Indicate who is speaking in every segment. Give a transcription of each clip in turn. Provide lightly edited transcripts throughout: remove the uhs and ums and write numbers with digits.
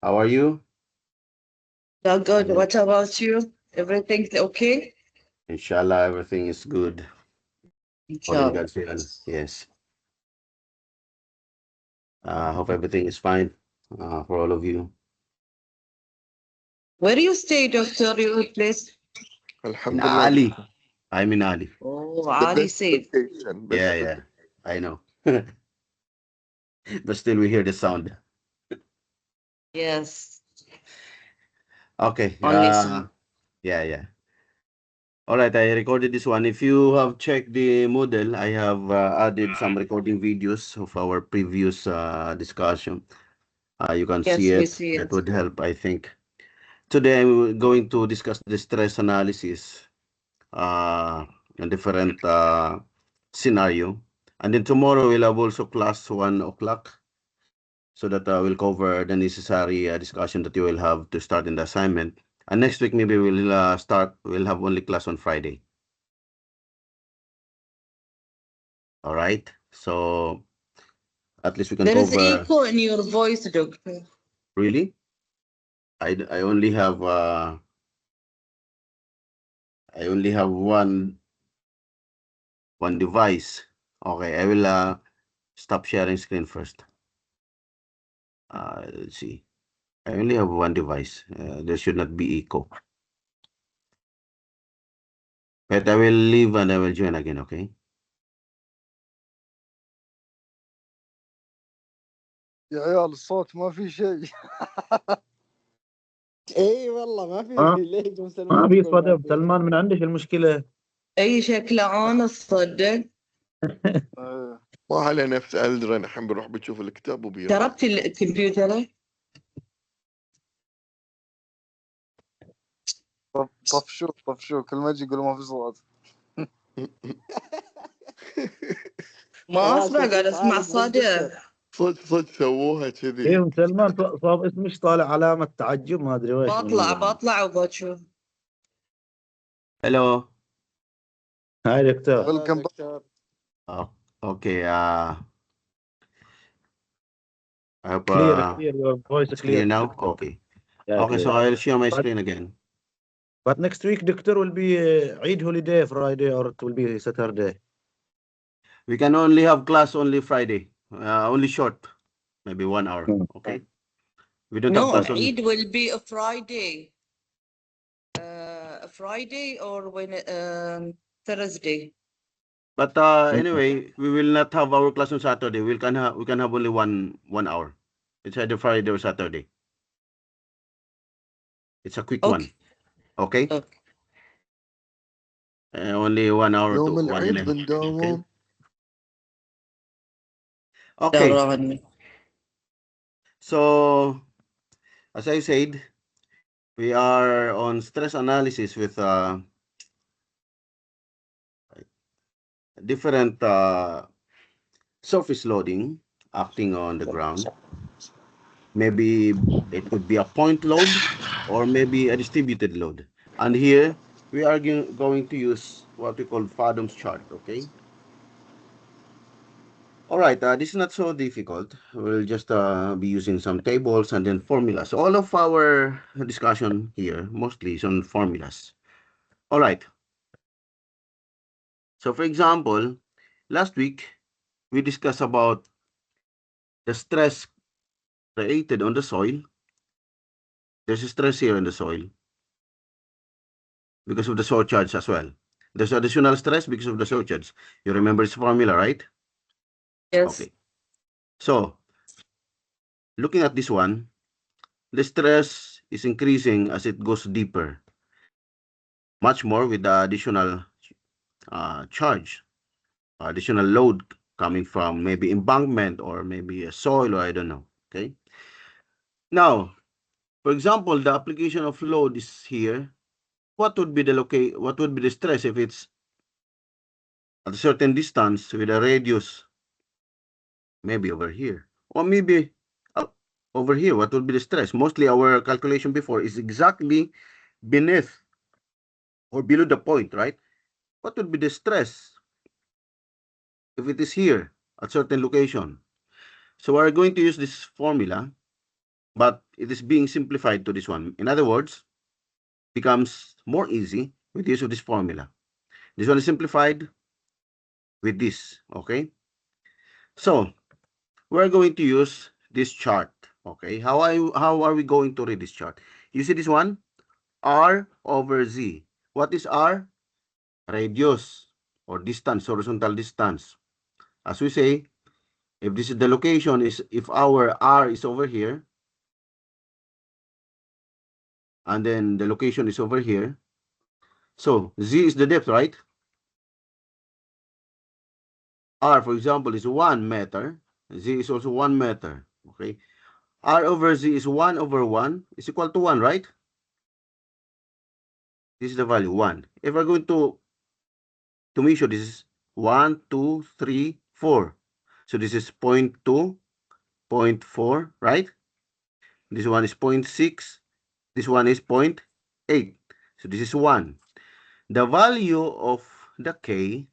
Speaker 1: How are you?
Speaker 2: Yeah, good.
Speaker 1: Mhm.
Speaker 2: What about you? Everything's okay?
Speaker 1: Inshallah, everything is good. All in
Speaker 2: Inshallah.
Speaker 1: God's will. Yes. Hope everything is fine for all of you.
Speaker 2: Where do you stay, doctor? Your place?
Speaker 1: In
Speaker 3: الحمد لله
Speaker 1: Ali.
Speaker 3: دكتور.
Speaker 1: I'm in Ali.
Speaker 2: Oh,
Speaker 3: The
Speaker 2: Ali
Speaker 3: best
Speaker 2: said.
Speaker 3: location,
Speaker 1: Yeah,
Speaker 3: best
Speaker 1: yeah.
Speaker 3: location.
Speaker 1: I know. But still, we hear the sound.
Speaker 2: Yes,
Speaker 1: Okay.
Speaker 2: only some.
Speaker 1: Yeah, yeah. All right. I recorded this one. If you have checked the model, I have added some recording videos of our previous discussion. You can see
Speaker 2: Yes, we
Speaker 1: it.
Speaker 2: see
Speaker 1: That
Speaker 2: it.
Speaker 1: would help, I think. Today, I'm going to discuss the stress analysis, uh, a different scenario. And then tomorrow, we'll have also class 1 o'clock, so that we'll cover the necessary discussion that you will have to start in the assignment. And next week, maybe we'll have only class on Friday. All right. So at least we can
Speaker 2: There is
Speaker 1: cover.
Speaker 2: echo in your voice, doctor.
Speaker 1: Really? I only have one device. Okay, I will stop sharing screen first. Let's see. I only have one device. There should not be echo. But I will leave and I will join again, okay?
Speaker 3: يا عيال الصوت ما في شيء.
Speaker 4: اي والله ما في ليه ابو
Speaker 5: ما
Speaker 4: سلمان
Speaker 5: في
Speaker 4: تقول
Speaker 5: صوت
Speaker 4: ما
Speaker 5: يا ابو
Speaker 4: في؟
Speaker 5: سلمان من عندك المشكله.
Speaker 2: أي شكله أنا صدق.
Speaker 3: ما عليه نفس ألدرا، الحين بروح بتشوف الكتاب وبيروح.
Speaker 2: جربت الكمبيوتر؟
Speaker 3: طفشوا كل ما اجي يقولوا ما في صوت.
Speaker 2: ما أسمع، قاعد أسمع صدى.
Speaker 3: صدق سووها كذي.
Speaker 5: ايه ابو سلمان صاب اسمش طالع علامه تعجب ما ادري ويش.
Speaker 2: بطلع وبشوف.
Speaker 1: Hello.
Speaker 5: هاي دكتور.
Speaker 3: ويلكم
Speaker 1: Oh, okay. I hope
Speaker 5: Clear, your voice
Speaker 1: it's clear
Speaker 5: clear.
Speaker 1: now. Okay.
Speaker 5: Yeah,
Speaker 1: Okay, so
Speaker 5: clear.
Speaker 1: I'll share my screen again.
Speaker 5: But next week, doctor, will be Eid holiday, Friday, or it will be Saturday.
Speaker 1: We can only have class only Friday. Only short, maybe 1 hour. Okay. We don't have
Speaker 2: No,
Speaker 1: class only.
Speaker 2: Eid will be a Friday. A Friday or when Thursday.
Speaker 1: But anyway, we will not have our class on Saturday. We can have only 1 hour. It's either Friday or Saturday. It's a quick one.
Speaker 2: Okay.
Speaker 1: Okay. Only 1 hour to
Speaker 3: يوم
Speaker 1: 1
Speaker 3: العيد
Speaker 1: minute. Okay.
Speaker 3: بنداوم.
Speaker 1: Okay.
Speaker 2: دراني.
Speaker 1: So as I said, we are on stress analysis with different surface loading acting on the ground. Maybe it could be a point load or maybe a distributed load. And here we are going to use what we call Fadum's chart, okay? All right, this is not so difficult. We'll just be using some tables and then formulas. All of our discussion here mostly is on formulas. All right. So for example, last week we discussed about the stress created on the soil. There's a stress here in the soil because of the surcharge as well. There's additional stress because of the surcharge. You remember this formula, right?
Speaker 2: Yes.
Speaker 1: Okay. So, looking at this one, the stress is increasing as it goes deeper. Much more with the additional charge, additional load coming from maybe embankment or maybe a soil or I don't know. Okay. Now, for example, the application of load is here. What would be the stress if it's at a certain distance with a radius, maybe over here, or maybe over here? What would be the stress? Mostly our calculation before is exactly beneath or below the point, right? What would be the stress if it is here at certain location? So we're going to use this formula but it is being simplified to this one. In other words, becomes more easy with use of this formula. This one is simplified with this, okay? So, we're going to use this chart, okay? How are we going to read this chart? You see this one? R over Z. What is R? Radius or distance, horizontal distance. As we say, if this is the location, if our R is over here, and then the location is over here, so Z is the depth, right? R, for example, is 1 meter. Z is also 1 meter, okay? R over Z is 1 over 1 is equal to 1, right? This is the value, 1. If we're going to measure, this is 1, 2, 3, 4. So this is 0.2, 0.4, right? This one is 0.6. This one is 0.8. So this is 1. The value of the K,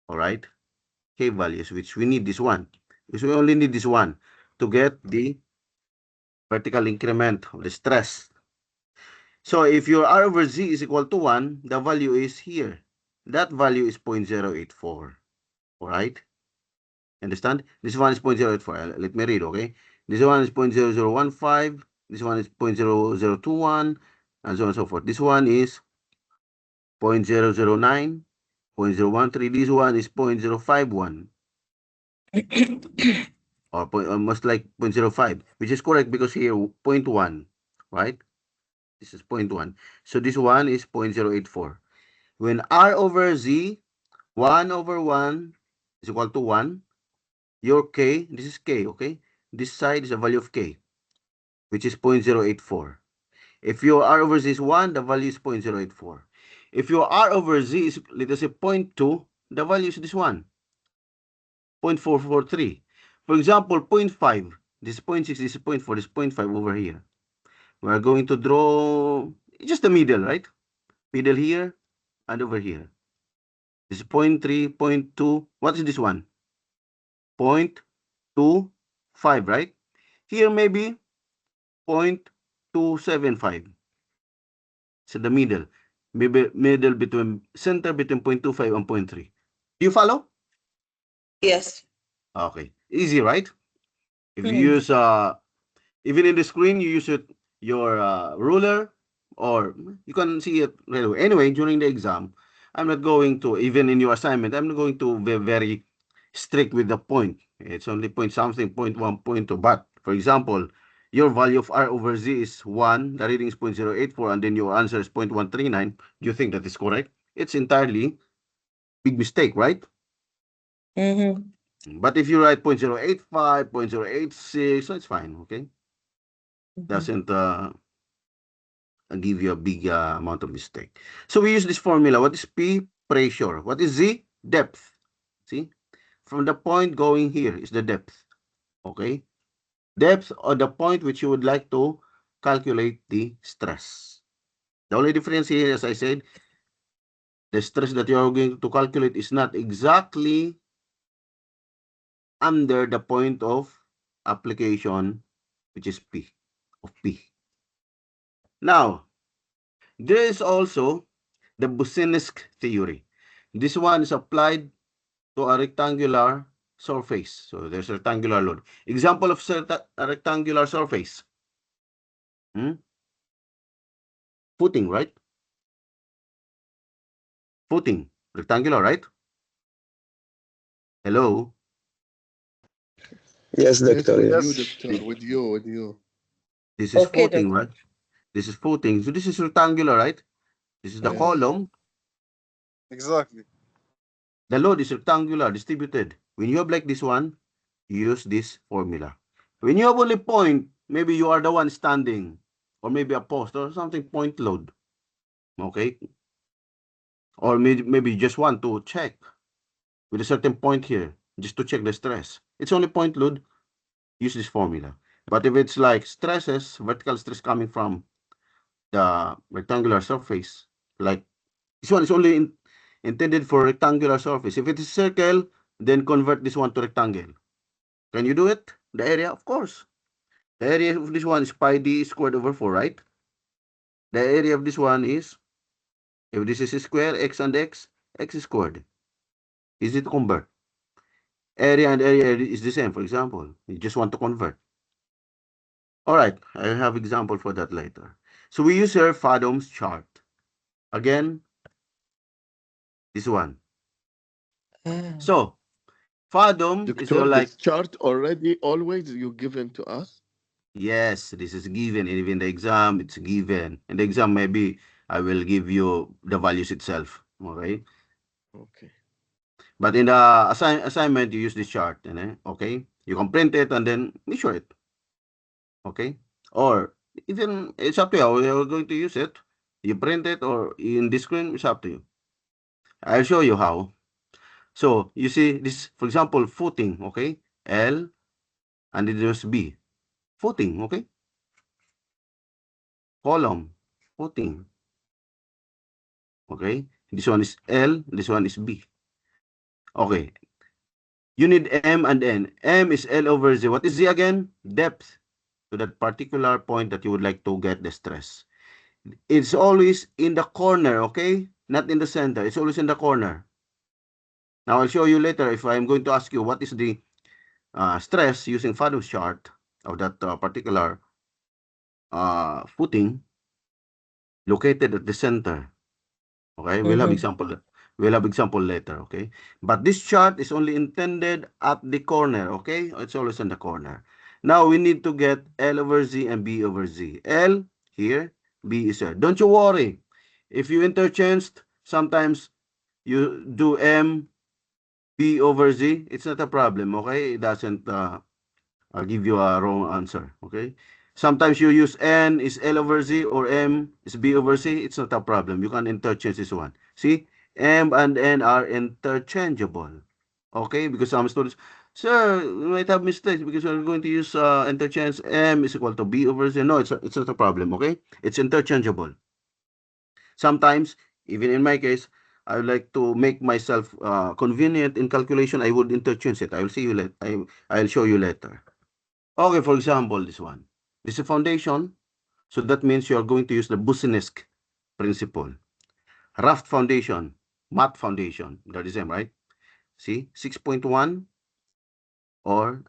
Speaker 1: all right, K values, which we need this one, because we only need this one to get the vertical increment of the stress. So if your R over Z is equal to 1, the value is here. That value is 0.084. All right? Understand? This one is 0.084. Let me read, okay? This one is 0.0015. This one is 0.0021, and so on and so forth. This one is 0.009, 0.013. This one is 0.051. Or almost like 0.05, which is correct because here 0.1, right? This is 0.1. So this one is 0.084. When R over Z, 1 over 1 is equal to 1, your K, this is K, okay? This side is a value of K, which is 0.084. If your R over Z is 1, the value is 0.084. If your R over Z is, let us say, 0.2, the value is this one, 0.443. For example, 0.5, this is 0.6, this is 0.4, this is 0.5 over here. We're going to draw just the middle, right? Middle here and over here. This is 0.3, 0.2. What is this one? 0.25, right? Here maybe 0.275. So the middle. Maybe middle between, center between 0.25 and 0.3. Do you follow?
Speaker 2: Yes.
Speaker 1: Okay. Easy, right? If you
Speaker 2: Hmm.
Speaker 1: use, even in the screen, you use it, your ruler, or you can see it right away. Anyway, during the exam, I'm not going to, even in your assignment, I'm not going to be very strict with the point. It's only point something, 0.1, 0.2. But, for example, your value of R over Z is 1, the reading is 0.084, and then your answer is 0.139. Do you think that is correct? It's entirely big mistake, right?
Speaker 2: Mm-hmm.
Speaker 1: But if you write 0.085, 0.086, so it's fine, okay? Doesn't give you a big amount of mistake. So we use this formula. What is P? Pressure. What is Z? Depth. See? From the point going here is the depth. Okay? Depth or the point which you would like to calculate the stress. The only difference here, as I said, the stress that you are going to calculate is not exactly under the point of application, which is P, of P. Now, there is also the Boussinesq theory. This one is applied to a rectangular surface. So there's a rectangular load. Example of a rectangular surface. Footing, right? Footing, rectangular, right? Hello?
Speaker 4: Yes,
Speaker 3: Yes,
Speaker 4: doctor.
Speaker 3: with you,
Speaker 4: Yes.
Speaker 3: doctor. With you.
Speaker 1: This is
Speaker 2: Okay,
Speaker 1: footing,
Speaker 2: doctor.
Speaker 1: right? This is footing. So this is rectangular, right? This is the
Speaker 3: Yes.
Speaker 1: column.
Speaker 6: Exactly.
Speaker 1: The load is rectangular, distributed. When you have like this one, you use this formula. When you have only point, maybe you are the one standing, or maybe a post or something, point load. Okay? Or maybe you just want to check with a certain point here, just to check the stress. It's only point load, use this formula. But if it's like stresses, vertical stress coming from the rectangular surface, like this one is only intended for rectangular surface. If it is circle, then convert this one to rectangle. Can you do it? The area? Of course. area of this one is pi d squared over 4, right? The area of this one is, if this is a square, x and x squared. Easy to convert. Area and area is the same, for example. You just want to convert. All right, I have example for that later. So we use here Fadum's chart. Again, this one. So, Fadum is
Speaker 3: Doctor,
Speaker 1: like,
Speaker 3: this chart already always you given to us?
Speaker 1: yes, this is given. Even the exam, it's given. In the exam, maybe I will give you the values itself. Okay.
Speaker 3: Okay.
Speaker 1: But in the assignment, you use this chart. Okay. You can print it and then measure it. Okay. Or even it's up to you how you're going to use it. You print it or in the screen, it's up to you. I'll show you how. So you see this, for example, footing, okay? L and then there's B. Footing, okay? Column, footing. Okay? This one is L, this one is B. Okay. You need M and N. M is L over Z. What is Z again? Depth to that particular point that you would like to get the stress. It's always in the corner, okay? Not in the center. It's always in the corner. Now, I'll show you later if I'm going to ask you what is the stress using Fadum's chart of that particular footing located at the center. Okay, we'll have example. We'll have example later. Okay, but this chart is only intended at the corner. Okay, it's always in the corner. Now we need to get L over Z and B over Z. L here, B is here. Don't you worry. If you interchanged, sometimes you do M, B over Z. It's not a problem. Okay, it doesn't. I'll give you a wrong answer. Okay. Sometimes you use N is L over Z or M is B over C. It's not a problem. You can interchange this one. See, M and N are interchangeable. Okay, because some students, sir, you might have mistakes because we're going to use interchange M is equal to B over Z. No, it's not a problem. Okay, it's interchangeable. Sometimes, even in my case, I would like to make myself convenient in calculation. I would interchange it. I will see you later. I'll show you later. Okay, for example, this one. This is a foundation. So that means you are going to use the Boussinesq principle. Raft foundation, mat foundation, they're the same, right? See, 6.1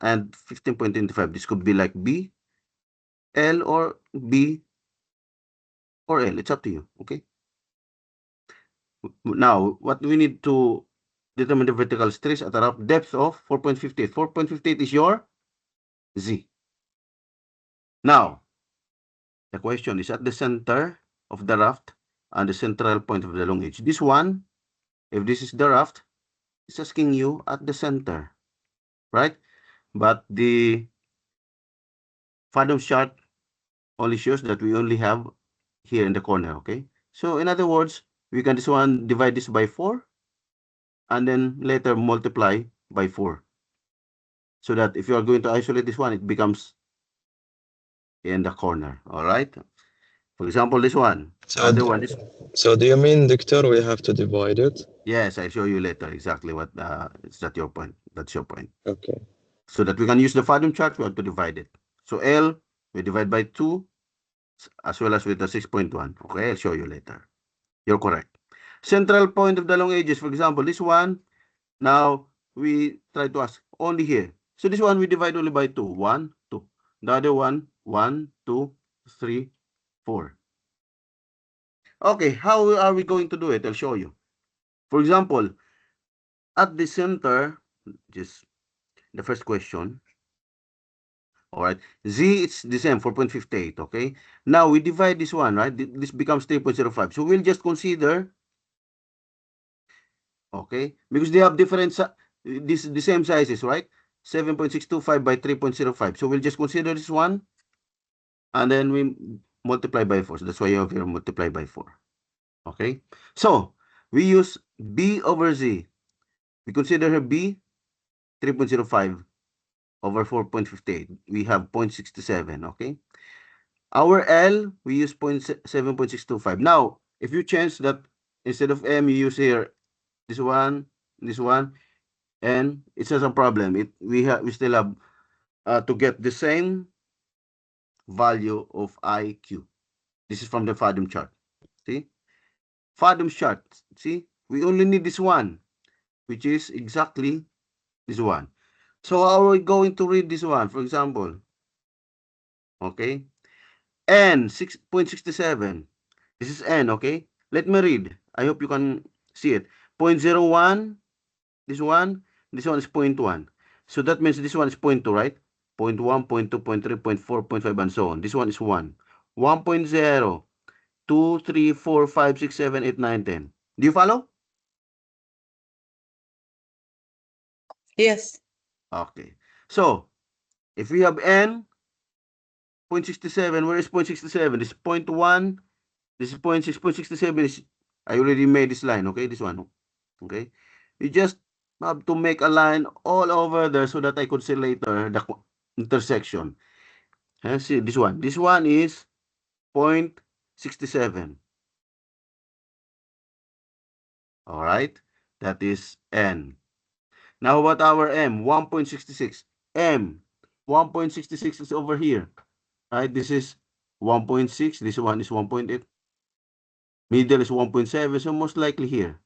Speaker 1: and 15.25. This could be like B, L, or B, or L. It's up to you, okay? Now, what we need to determine the vertical stress at a raft depth of 4.58. 4.58 is your Z. Now, the question is at the center of the raft and the central point of the long edge. This one, if this is the raft, it's asking you at the center, right? But the Fadum's chart only shows that we only have here in the corner, okay? So in other words, we can this one divide this by 4 and then later multiply by 4. So that if you are going to isolate this one, it becomes in the corner, all right? For example, this one.
Speaker 7: So,
Speaker 1: Other one is,
Speaker 7: so do you mean, Doctor, we have to divide it?
Speaker 1: yes, I'll show you later exactly what, is that your point? That's your point.
Speaker 7: Okay.
Speaker 1: So that we can use the Fadum chart, we have to divide it. So L, we divide by 2, as well as with the 6.1. Okay, I'll show you later. You're correct. Central point of the long edges, for example, this one, now we try to ask only here. So this one we divide only by 2. 1, 2. The other one, 1, 2, 3, 4. Okay, how are we going to do it? I'll show you. For example, at the center, just the first question. All right, Z, it's the same, 4.58, okay? Now, we divide this one, right? This becomes 3.05. So, we'll just consider, okay? Because they have different, the same sizes, right? 7.625 by 3.05. So, we'll just consider this one. And then we multiply by 4. So, that's why you have here multiply by 4. Okay? So, we use B over Z. We consider here B, 3.05. Over 4.58, we have 0.67, okay? Our L, we use 7.625. Now, if you change that, instead of M, you use here this one, and it's not a problem. We still have to get the same value of IQ. This is from the Fathom chart. See? Fathom chart. See? We only need this one, which is exactly this one. So how are we going to read this one? For example, okay? N 6.67. This is N, okay? Let me read. I hope you can see it. 0.01, this one is 0.1. So that means this one is 0.2, right? 0.1, 0.2, 0.3, 0.4, 0.5, and so on. This one is 1. 1.0, 2, 3, 4, 5, 6, 7, 8, 9, 10. Do you follow?
Speaker 2: Yes.
Speaker 1: Okay. So, if we have N, 0.67, where is 0.67? This is 0.1, this is 0.6, 0.67 is, I already made this line, okay? This one, okay? You just have to make a line all over there so that I could see later the intersection. See, this one. This one is 0.67. All right? That is N. Now, what our M? 1.66. M. 1.66 is over here. Right? This is 1.6. This one is 1.8. Middle is 1.7. So, most likely here.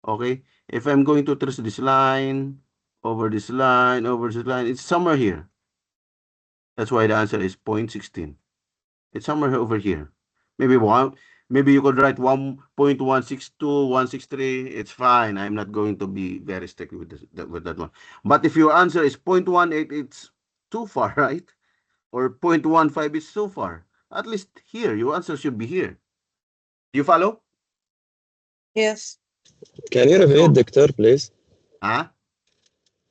Speaker 1: Okay? If I'm going to trace this line, over this line, over this line, it's somewhere here. That's why the answer is 0.16. It's somewhere over here. Maybe you could write 1.162, 163. It's fine. I'm not going to be very strict with that one. But if your answer is 0.18, it's too far, right? Or 0.15 is so far. At least here, your answer should be here. Do you follow?
Speaker 2: Yes.
Speaker 7: Can you repeat, Doctor, please?
Speaker 1: Huh?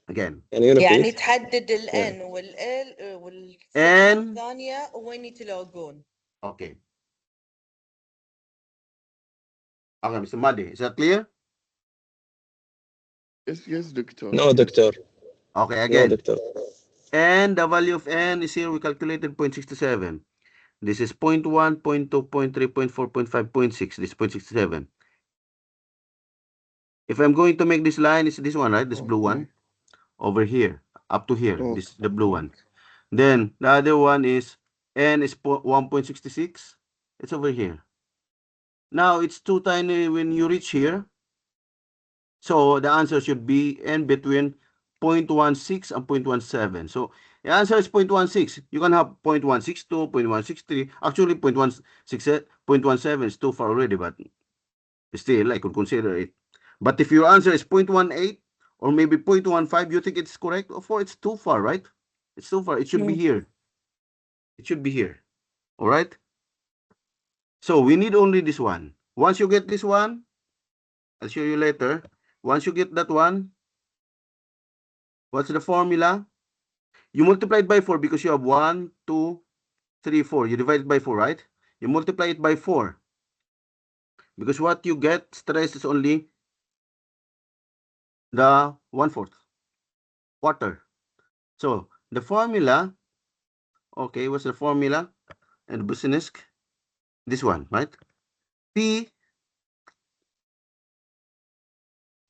Speaker 1: Again.
Speaker 7: Can you
Speaker 2: يعني
Speaker 7: repeat?
Speaker 2: تحدد ال
Speaker 7: Yeah.
Speaker 2: N وال والفتحة
Speaker 1: N.
Speaker 2: الثانية وين يتلاقون.
Speaker 1: Okay. Okay, Mr. Madi, is that clear?
Speaker 3: Yes, Doctor.
Speaker 7: No,
Speaker 3: Yes.
Speaker 7: Doctor.
Speaker 1: Okay,
Speaker 7: No,
Speaker 1: again.
Speaker 7: Doctor.
Speaker 1: And the value of N is here. We calculated 0.67. This is 0.1, 0.2, 0.3, 0.4, 0.5, 0.6. This is 0.67. If I'm going to make this line, it's this one, right? This blue one. Over here. Up to here.
Speaker 3: Okay.
Speaker 1: This is the blue one. Then, the other one is N is 1.66. It's over here. Now, it's too tiny when you reach here. So, the answer should be N between 0.16 and 0.17. So, the answer is 0.16. You can have 0.162, 0.163. Actually, 0.17 is too far already, but still, I could consider it. But if your answer is 0.18 or maybe 0.15, you think it's correct? Of course, it's too far, right? It's too far. It should be here. It should be here. All right? So, we need only this one. Once you get this one, I'll show you later. Once you get that one, what's the formula? You multiply it by 4 because you have 1, 2, 3, 4. You divide it by 4, right? You multiply it by 4. Because what you get, stress is only the 1/4 quarter. So, the formula, okay, what's the formula? And business, this one, right? P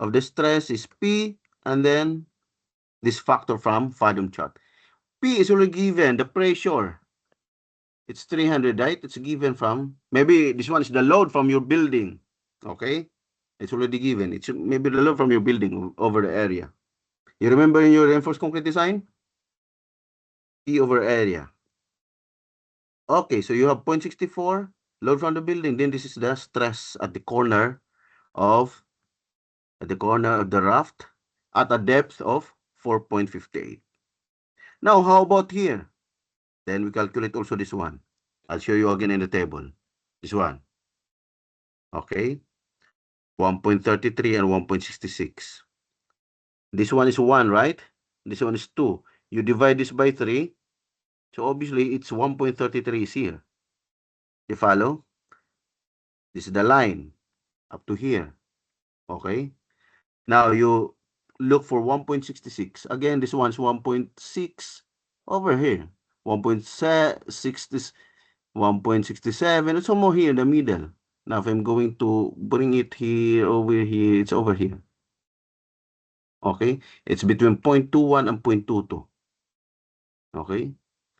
Speaker 1: of the stress is P, and then this factor from Fathom chart. P is already given, the pressure. It's 300, right? It's given from, maybe this one is the load from your building, okay? It's already given. It's maybe the load from your building over the area. You remember in your reinforced concrete design? P over area. Okay, so you have 0.64 load from the building. Then this is the stress at the corner of the raft at a depth of 4.58. Now, how about here? Then we calculate also this one. I'll show you again in the table. This one. Okay. 1.33 and 1.66. This one is 1, right? This one is 2. You divide this by 3. So obviously, it's 1.33 is here. You follow? This is the line up to here. Okay? Now, you look for 1.66. Again, this one's 1.6 over here. 1.60, 1.67. It's somewhere here in the middle. Now, if I'm going to bring it here, over here, it's over here. Okay? It's between 0.21 and 0.22. Okay?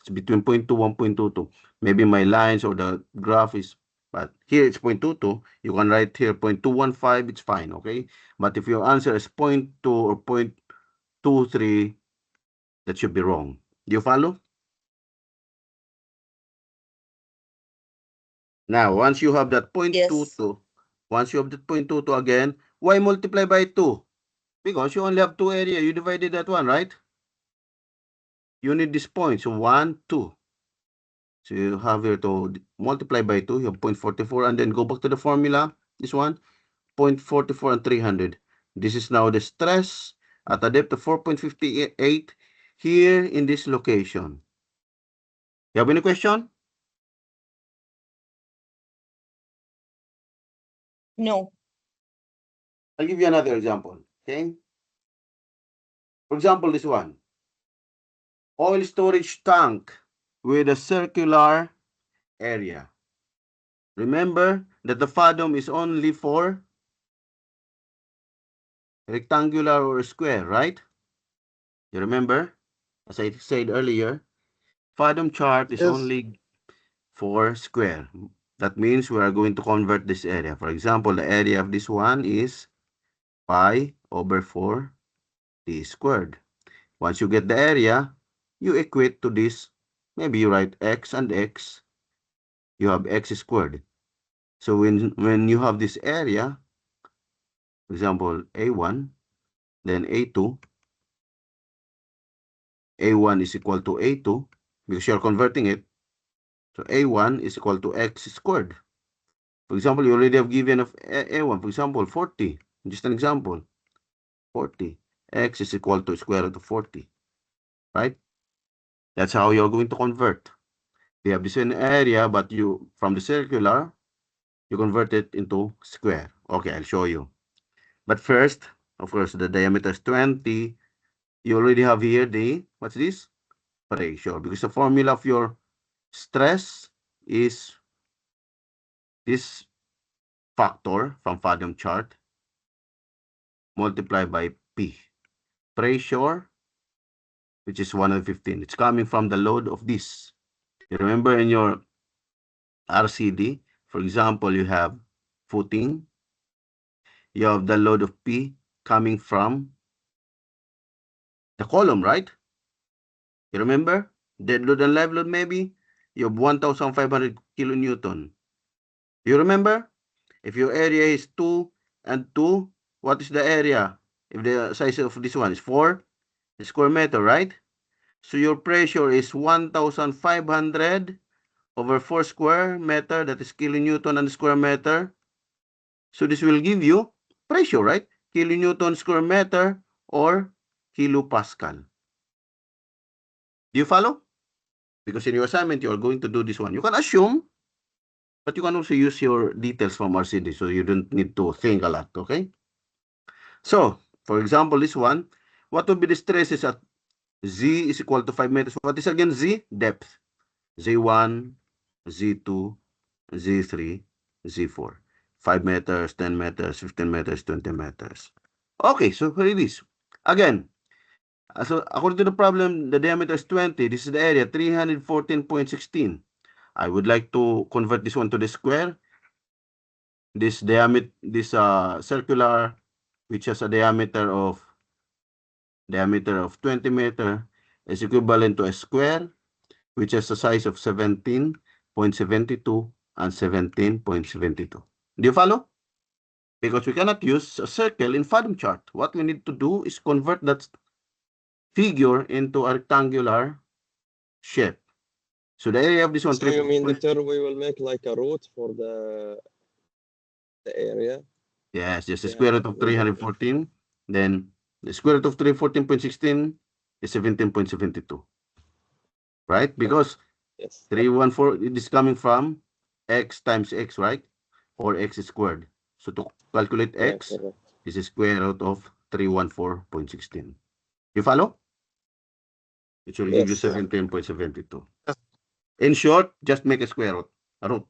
Speaker 1: It's between 0.2 1.22. Maybe my lines or the graph is, but here it's 0.22. You can write here 0.215. It's fine, okay? But if your answer is 0.2 or 0.23, that should be wrong. Do you follow? Now, once you have that 0.22, once you have that 0.22 again, why multiply by 2? Because you only have 2 area. You divided that one, right? You need this point. So 1, 2. So you have here to multiply by 2. You have 0.44 and then go back to the formula. This one, 0.44 and 300. This is now the stress at a depth of 4.58 here in this location. You have any question?
Speaker 2: No.
Speaker 1: I'll give you another example, okay? For example, this one. Oil storage tank with a circular area. Remember that the fathom is only for rectangular or square, right? You remember? As I said earlier, fathom chart is
Speaker 3: Yes.
Speaker 1: only for square. That means we are going to convert this area. For example, the area of this one is pi over 4d squared. Once you get the area, you equate to this. Maybe you write x and x. You have x squared. So when you have this area, for example, A1, then A2, A1 is equal to A2 because you're converting it. So A1 is equal to x squared. For example, you already have given of A1, for example, 40. Just an example, 40. X is equal to square root of 40, right? That's how you're going to convert. You have the same area, but you, from the circular, you convert it into square. Okay, I'll show you. But first, of course, the diameter is 20. You already have here the, what's this? Pressure. Because the formula of your stress is this factor from Fathom chart multiplied by P. Pressure, which is 115. It's coming from the load of this. You remember in your RCD, for example, you have footing. You have the load of P coming from the column, right? You remember? Dead load and live load, maybe? You have 1,500 kilonewton. You remember? If your area is 2 and 2, what is the area? If the size of this one is 4 square meter, right? So your pressure is 1,500 over 4 square meter. That is kilonewton and square meter. So this will give you pressure, right? Kilonewton square meter or kilopascal. Do you follow? Because in your assignment, you are going to do this one. You can assume, but you can also use your details from RCD, so you don't need to think a lot, okay? So, for example, this one, what would be the stresses at Z is equal to 5 meters? What is again Z? Depth. Z1, Z2, Z3, Z4. 5 meters, 10 meters, 15 meters, 20 meters. Okay, so here it is. Again, so according to the problem, the diameter is 20. This is the area, 314.16. I would like to convert this one to the square. This diameter, this circular, which has a diameter of 20 meter, is equivalent to a square, which has a size of 17.72 and 17.72. Do you follow? Because we cannot use a circle in Fathom chart. What we need to do is convert that figure into a rectangular shape. So the area of this one.
Speaker 7: So you mean, Doctor, we will make like a root for the area?
Speaker 1: Yes, just the square root of 314. Then the square root of 314.16 is 17.72. Right? Because
Speaker 7: Yes.
Speaker 1: 314 it is coming from x times x, right? Or x squared. So to calculate x,
Speaker 7: correct.
Speaker 1: is the square root of 314.16. You follow? It will give you
Speaker 7: Yes.
Speaker 1: 17.72. In short, just make a square root. A root.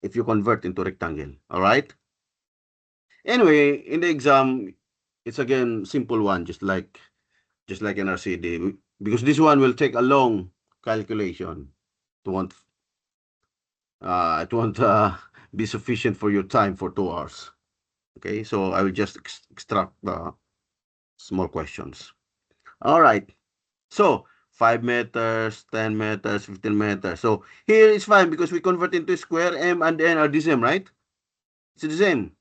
Speaker 1: If you convert into rectangle. All right? Anyway, in the exam, it's again simple one, just like an RCD. because this one will take a long calculation. It won't be sufficient for your time for 2 hours. Okay, so I will just extract the small questions. All right. So 5 meters, 10 meters, 15 meters. So here it's fine because we convert into square. M and N are the same, right? It's the same.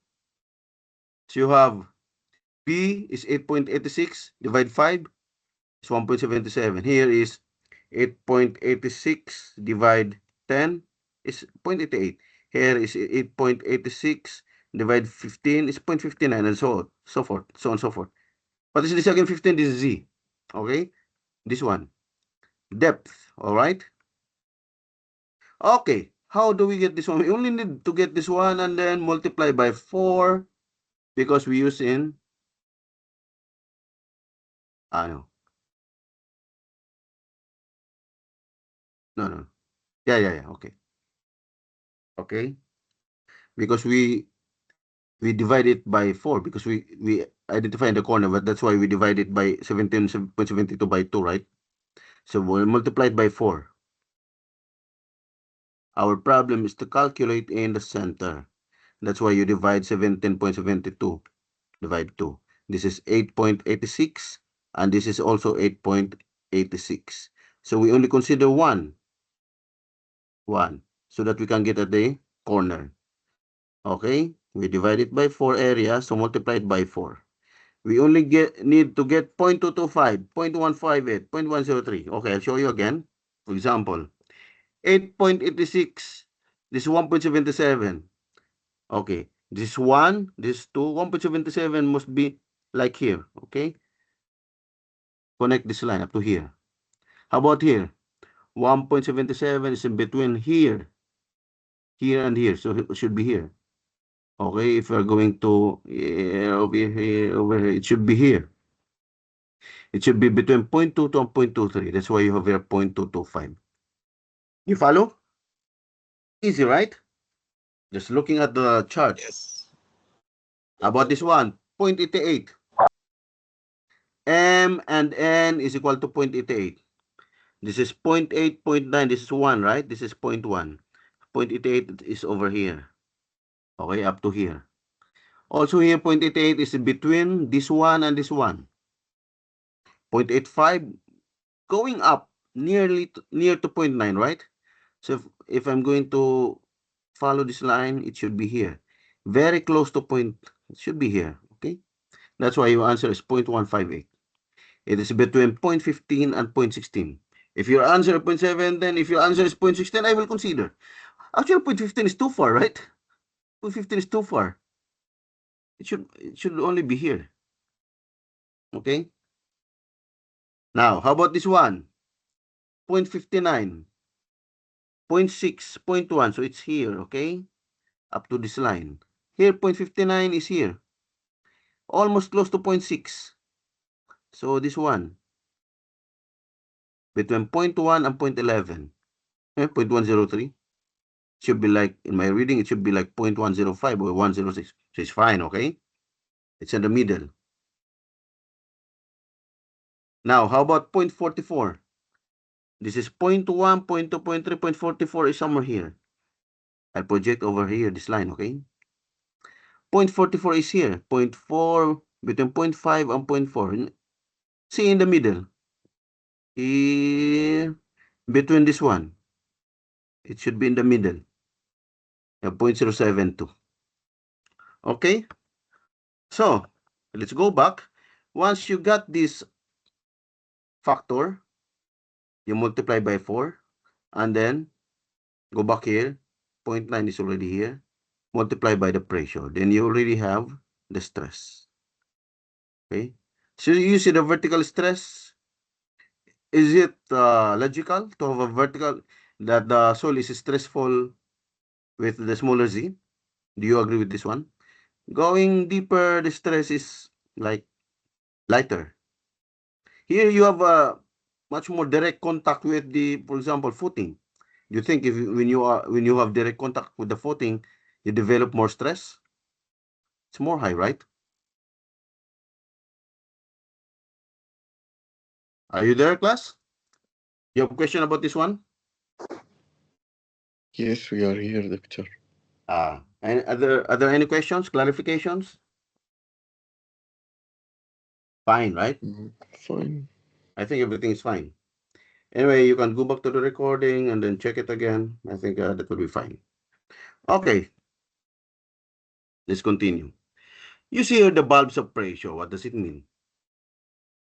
Speaker 1: So you have B is 8.86 divide 5 is 1.77. Here is 8.86 divide 10 is 0.88. Here is 8.86 divide 15 is 0.59 and so on, so forth, so on and so forth. What is this again? 15, this is Z. Okay, this one. Depth, all right? Okay, how do we get this one? We only need to get this one and then multiply by 4 because we use in no. No. Yeah, okay. Okay. Because we divide it by 4 because we identify in the corner, but that's why we divide it by 17.72 by 2, right? So we'll multiply it by 4. Our problem is to calculate in the center. That's why you divide 17.72 divide 2. This is 8.86 and this is also 8.86. So we only consider 1 so that we can get at the corner. Okay, we divide it by 4 areas, so multiply it by 4. We only need to get 0.225, 0.158, 0.103. Okay, I'll show you again. For example, 8.86, this is 1.77. Okay, this 1, this 2, 1.77 must be like here, okay? Connect this line up to here. How about here? 1.77 is in between here and here, so it should be here. Okay, if we're going to over here, it should be here. It should be between 0.22 and 0.23. That's why you have here 0.225. You follow? Easy, right? Just looking at the chart.
Speaker 7: Yes.
Speaker 1: How about this one? 0.88. M and N is equal to 0.88. This is 0.8, 0.9. This is 1, right? This is 0.1. 0.88 is over here. Okay, up to here. Also here, 0.88 is between this one and this one. 0.85 going up near to 0.9, right? So if I'm going to follow this line, it should be here. Very close to point, it should be here, okay? That's why your answer is 0.158. It is between 0.15 and 0.16. If your answer is 0.7, then if your answer is 0.16, I will consider. Actually, 0.15 is too far, right? 0.15 is too far. It should only be here. Okay? Now, how about this one? 0.59. 0.6, 0.1. So it's here, okay? Up to this line. Here, 0.59 is here. Almost close to 0.6. So this one. Between 0.1 and 0.11. 0.103. Should be like, in my reading, it should be like 0.105 or 106. So it's fine, okay? It's in the middle. Now, how about 0.44? This is 0.1, 0.2, 0.3, 0.44 is somewhere here. I project over here, this line, okay? 0.44 is here. 0.4, between 0.5 and 0.4. See in the middle. Here, between this one. It should be in the middle. 0.072. Okay? So, let's go back. Once you got this factor, you multiply by 4, and then go back here. 0.9 is already here. Multiply by the pressure. Then you already have the stress. Okay? So you see the vertical stress. Is it logical to have a vertical that the soil is stressful with the smaller z? Do you agree with this one? Going deeper, the stress is like lighter. Here you have a much more direct contact with the, for example, footing. Do you think when you have direct contact with the footing, you develop more stress? It's more high, right? Are you there, class? You have a question about this one?
Speaker 3: Yes, we are here, Doctor.
Speaker 1: And are there any questions, clarifications? Fine, right?
Speaker 3: Fine.
Speaker 1: I think everything is fine. Anyway, you can go back to the recording and then check it again. I think that will be fine. Okay. Let's continue. You see here the bulbs of pressure. What does it mean?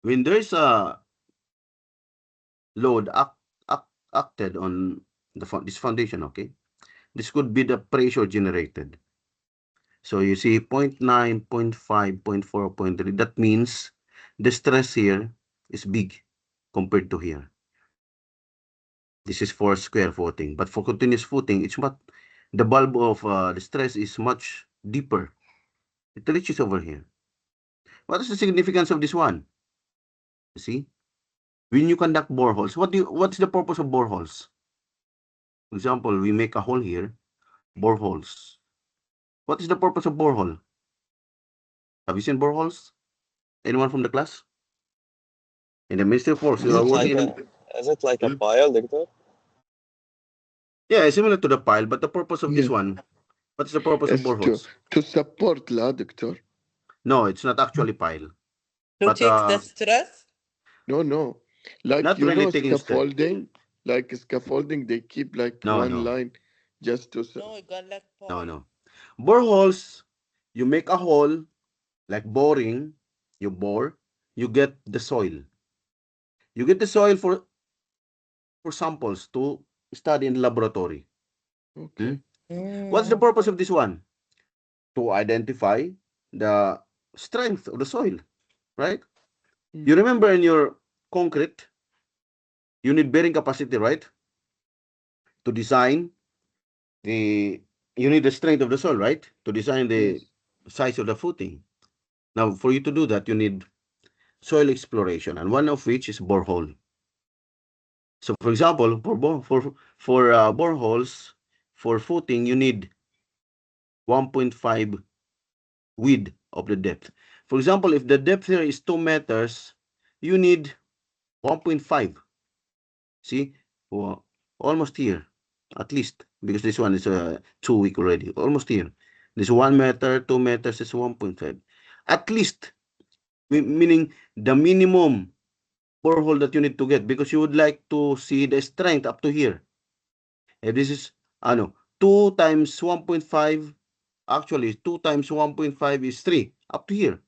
Speaker 1: When there's a load acted on this foundation, okay? This could be the pressure generated. So you see 0.9, 0.5, 0.4, 0.3. That means the stress here is big compared to here. This is for square footing. But for continuous footing, it's what the bulb of the stress is much deeper. It reaches over here. What is the significance of this one? You see? When you conduct boreholes, what's the purpose of boreholes? For example, we make a hole here, boreholes. What is the purpose of borehole? Have you seen boreholes? Anyone from the class? In the Ministry of Works, you are
Speaker 7: Is it
Speaker 1: working
Speaker 7: like
Speaker 1: in...
Speaker 7: is it like a pile, Doctor?
Speaker 1: Yeah, similar to the pile, but the purpose of this
Speaker 3: Yeah.
Speaker 1: one, what's the purpose of
Speaker 3: It's
Speaker 1: boreholes?
Speaker 3: to support la, Doctor.
Speaker 1: No, it's not actually pile.
Speaker 2: To
Speaker 1: But
Speaker 2: take the stress?
Speaker 3: No. Like,
Speaker 1: not
Speaker 3: you
Speaker 1: really
Speaker 3: know,
Speaker 1: taking stress.
Speaker 3: scaffolding. Like scaffolding, they keep like
Speaker 1: No,
Speaker 3: one
Speaker 1: no.
Speaker 3: line just to.
Speaker 2: No, you got like
Speaker 1: No. Boreholes, you make a hole, like boring, you bore, you get the soil. You get the soil for samples to study in the laboratory.
Speaker 3: Okay.
Speaker 1: What's the purpose of this one? To identify the strength of the soil, right? You remember in your concrete, you need bearing capacity, right? To design you need the strength of the soil, right? To design the size of the footing. Now, for you to do that, you need soil exploration, and one of which is borehole. So, for example, for boreholes, for footing, you need 1.5 width of the depth. For example, if the depth here is 2 meters, you need 1.5. See, well, almost here, at least, because this one is 2 week already, almost here. This 1 meter, 2 meters is 1.5. At least, meaning the minimum borehole that you need to get, because you would like to see the strength up to here. If this is 2 times 1.5, actually 2 times 1.5 is 3, up to here.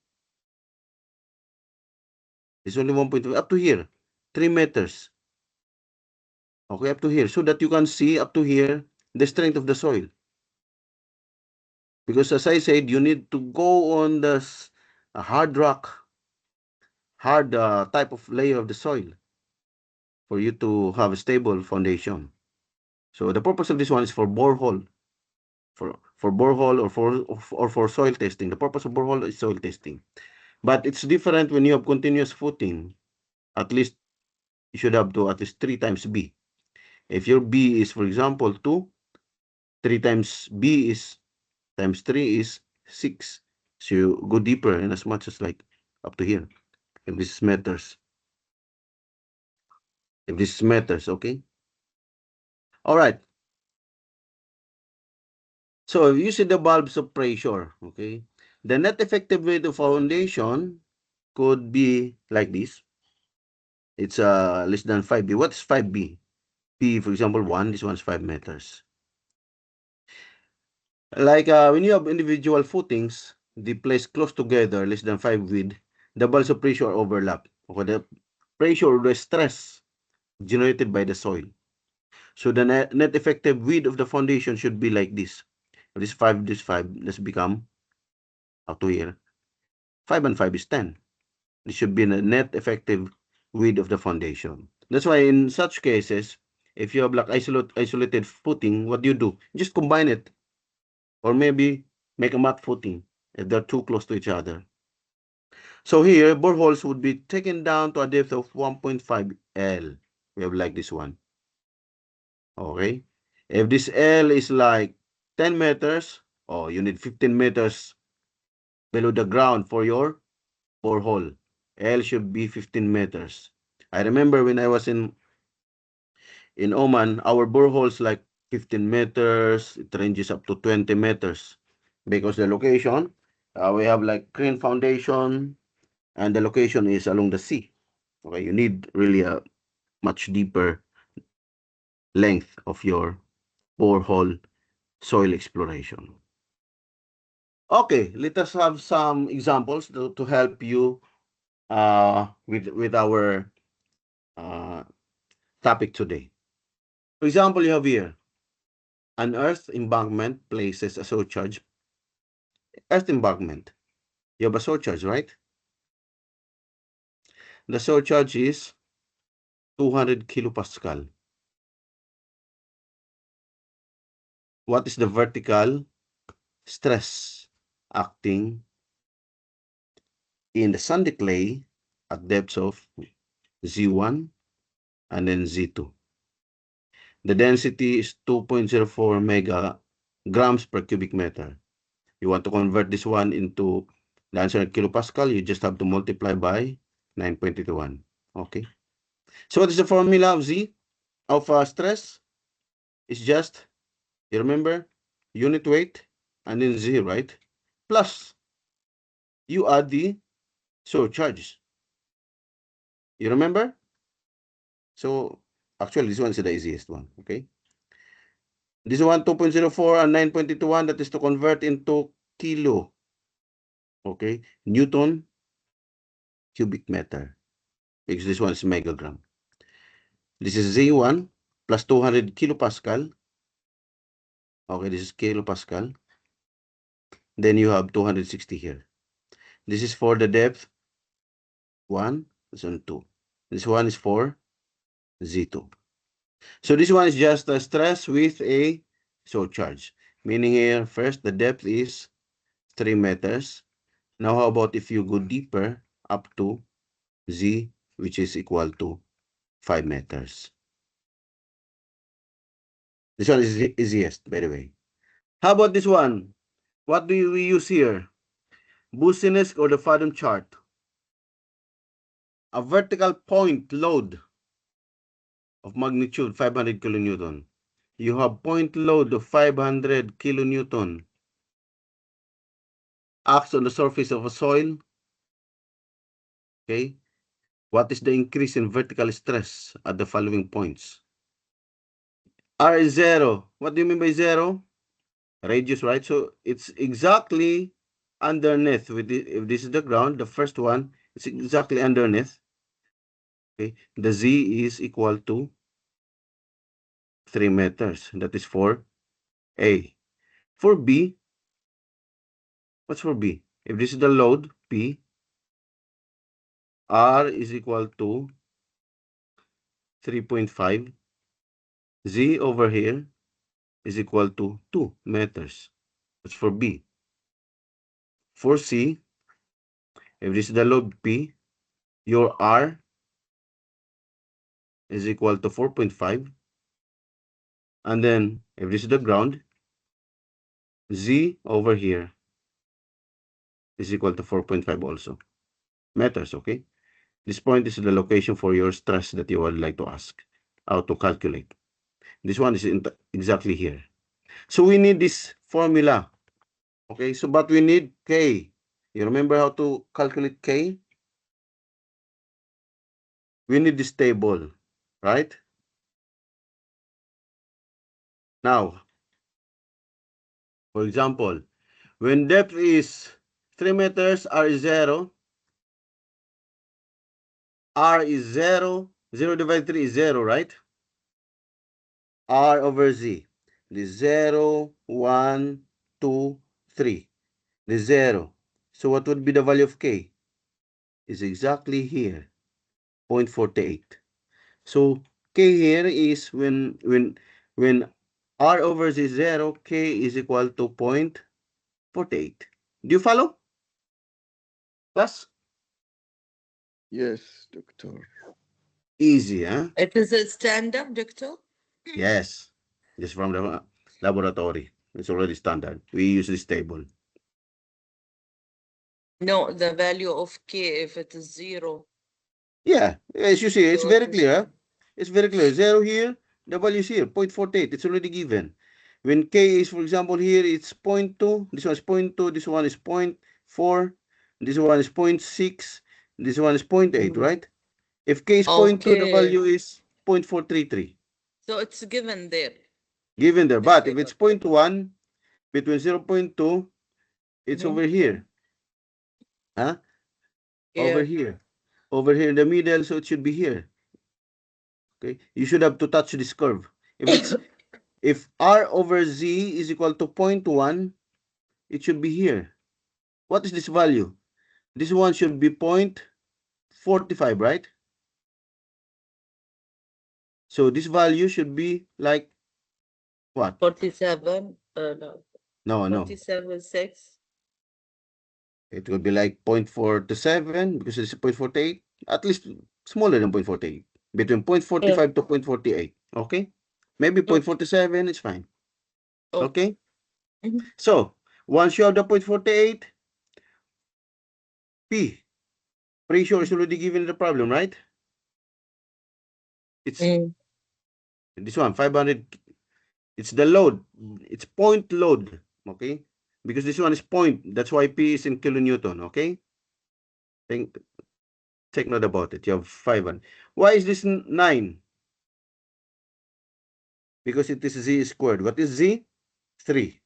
Speaker 1: It's only 1.5, up to here, 3 meters. Okay, up to here, so that you can see up to here the strength of the soil. Because as I said, you need to go on the hard rock, hard type of layer of the soil for you to have a stable foundation. So the purpose of this one is for borehole, for borehole or for soil testing. The purpose of borehole is soil testing, but it's different when you have continuous footing. At least you should have to at least 3 times B. If your B is, for example, 2, 3 times B is times 3 is 6. So you go deeper and as much as like up to here. If this is meters. If this is meters, okay? All right. So if you see the bulbs of pressure, okay? The net effective weight of foundation could be like this. It's less than 5B. What's 5B? B, for example, 1. This one's 5 meters. Like when you have individual footings, they placed close together, less than 5 width, the bulbs of pressure overlap. Okay, the pressure or the stress generated by the soil. So the net effective width of the foundation should be like this. This 5, let's become up to here. 5 and 5 is 10. This should be the net effective width of the foundation. That's why in such cases, if you have like isolated footing, what do? Just combine it. Or maybe make a mat footing if they're too close to each other. So here, boreholes would be taken down to a depth of 1.5 L. We have like this one. Okay. If this L is like 10 meters, you need 15 meters below the ground for your borehole. L should be 15 meters. I remember when I was in Oman, our boreholes like 15 meters, it ranges up to 20 meters because the location, we have like crane foundation and the location is along the sea. Okay, you need really a much deeper length of your borehole soil exploration. Okay, let us have some examples to help you with our topic today. For example, you have here an earth embankment places a surcharge. Earth embankment, you have a surcharge, right? The surcharge is 200 kilopascal. What is the vertical stress acting in the sandy clay at depths of Z1 and then Z2? The density is 2.04 megagrams per cubic meter. You want to convert this one into the answer in kilopascal, you just have to multiply by 9.81. Okay. So what is the formula of Z of stress? It's just, you remember, unit weight and then Z, right? Plus, you add the surcharge. You remember? So, actually, this one is the easiest one, okay? This one, 2.04 and 9.81, that is to convert into kilo, okay? Newton cubic meter, because this one is megagram. This is Z1 plus 200 kilopascal. Okay, this is kilopascal. Then you have 260 here. This is for the depth 1, this one 2. This one is for Z2. So this one is just a stress with a surcharge. Meaning here, first, the depth is 3 meters. Now, how about if you go deeper up to Z, which is equal to 5 meters? This one is the easiest, by the way. How about this one? What do we use here? Boussinesq or the Fathom chart. A vertical point load of magnitude 500 kilonewton. You have point load of 500 kilonewton acts on the surface of a soil. Okay. What is the increase in vertical stress at the following points? R is 0. What do you mean by 0? Radius, right? So it's exactly underneath. If this is the ground, the first one, it's exactly underneath. Okay. The Z is equal to 3 meters. That is for A. For B, what's for B? If this is the load, P, R is equal to 3.5. Z over here is equal to 2 meters. That's for B. For C, if this is the load P, your R is equal to 4.5. And then, if this is the ground, Z over here is equal to 4.5 also. Meters, okay? This point is the location for your stress that you would like to ask, how to calculate. This one is exactly here. So we need this formula. Okay, so but we need K. You remember how to calculate K? We need this table, right? Now, for example, when depth is 3 meters, R is 0. R is 0. 0 divided 3 is 0, right? R over Z. The 0, 1, 2, 3. The 0. So what would be the value of K? Is exactly here, 0.48. So K here is when R over Z is 0, K is equal to 0.48. Do you follow? Class?
Speaker 3: Yes, Doctor.
Speaker 1: Easy, huh?
Speaker 2: It is a standard, Doctor?
Speaker 1: Yes. Just from the laboratory. It's already standard. We use this table.
Speaker 2: No, the value of K, if it is 0.
Speaker 1: Yeah, as you see, it's
Speaker 2: So
Speaker 1: very
Speaker 2: it is-
Speaker 1: clear. It's very clear. 0 here, the value is here, 0.48. It's already given. When K is, for example, here, it's 0.2. This one is 0.2. This one is 0.4. This one is 0.6. This one is 0.8,
Speaker 2: Mhm.
Speaker 1: right? If K is 0.2, the
Speaker 2: Okay.
Speaker 1: value is 0.433.
Speaker 2: So it's given there.
Speaker 1: Given there.
Speaker 2: The
Speaker 1: But if
Speaker 2: figure.
Speaker 1: it's 0.1, between 0.2, it's
Speaker 2: Mhm.
Speaker 1: over here. Huh? Over
Speaker 2: Yeah.
Speaker 1: here. Over here in the middle, so it should be here. Okay, you should have to touch this curve. If it's if R over Z is equal to 0.1, it should be here. What is this value? This one should be 0.45, right? So this value should be like what?
Speaker 2: 47. No.
Speaker 1: No.
Speaker 2: 47.6.
Speaker 1: It will be like 0.47 because it's 0.48, at least smaller than 0.48, between 0.45 to 0.48. Okay, maybe 0.47 is fine.
Speaker 2: Oh.
Speaker 1: Okay,
Speaker 2: Mhm.
Speaker 1: so once you have the 0.48, P ratio is already given in the problem, right? It's
Speaker 2: Mm.
Speaker 1: this one 500. It's the load. It's point load. Okay, because this one is point. That's why P is in kilonewton. Okay, take note about it. You have 500. Why is this 9? Because it is Z squared. What is Z? 3.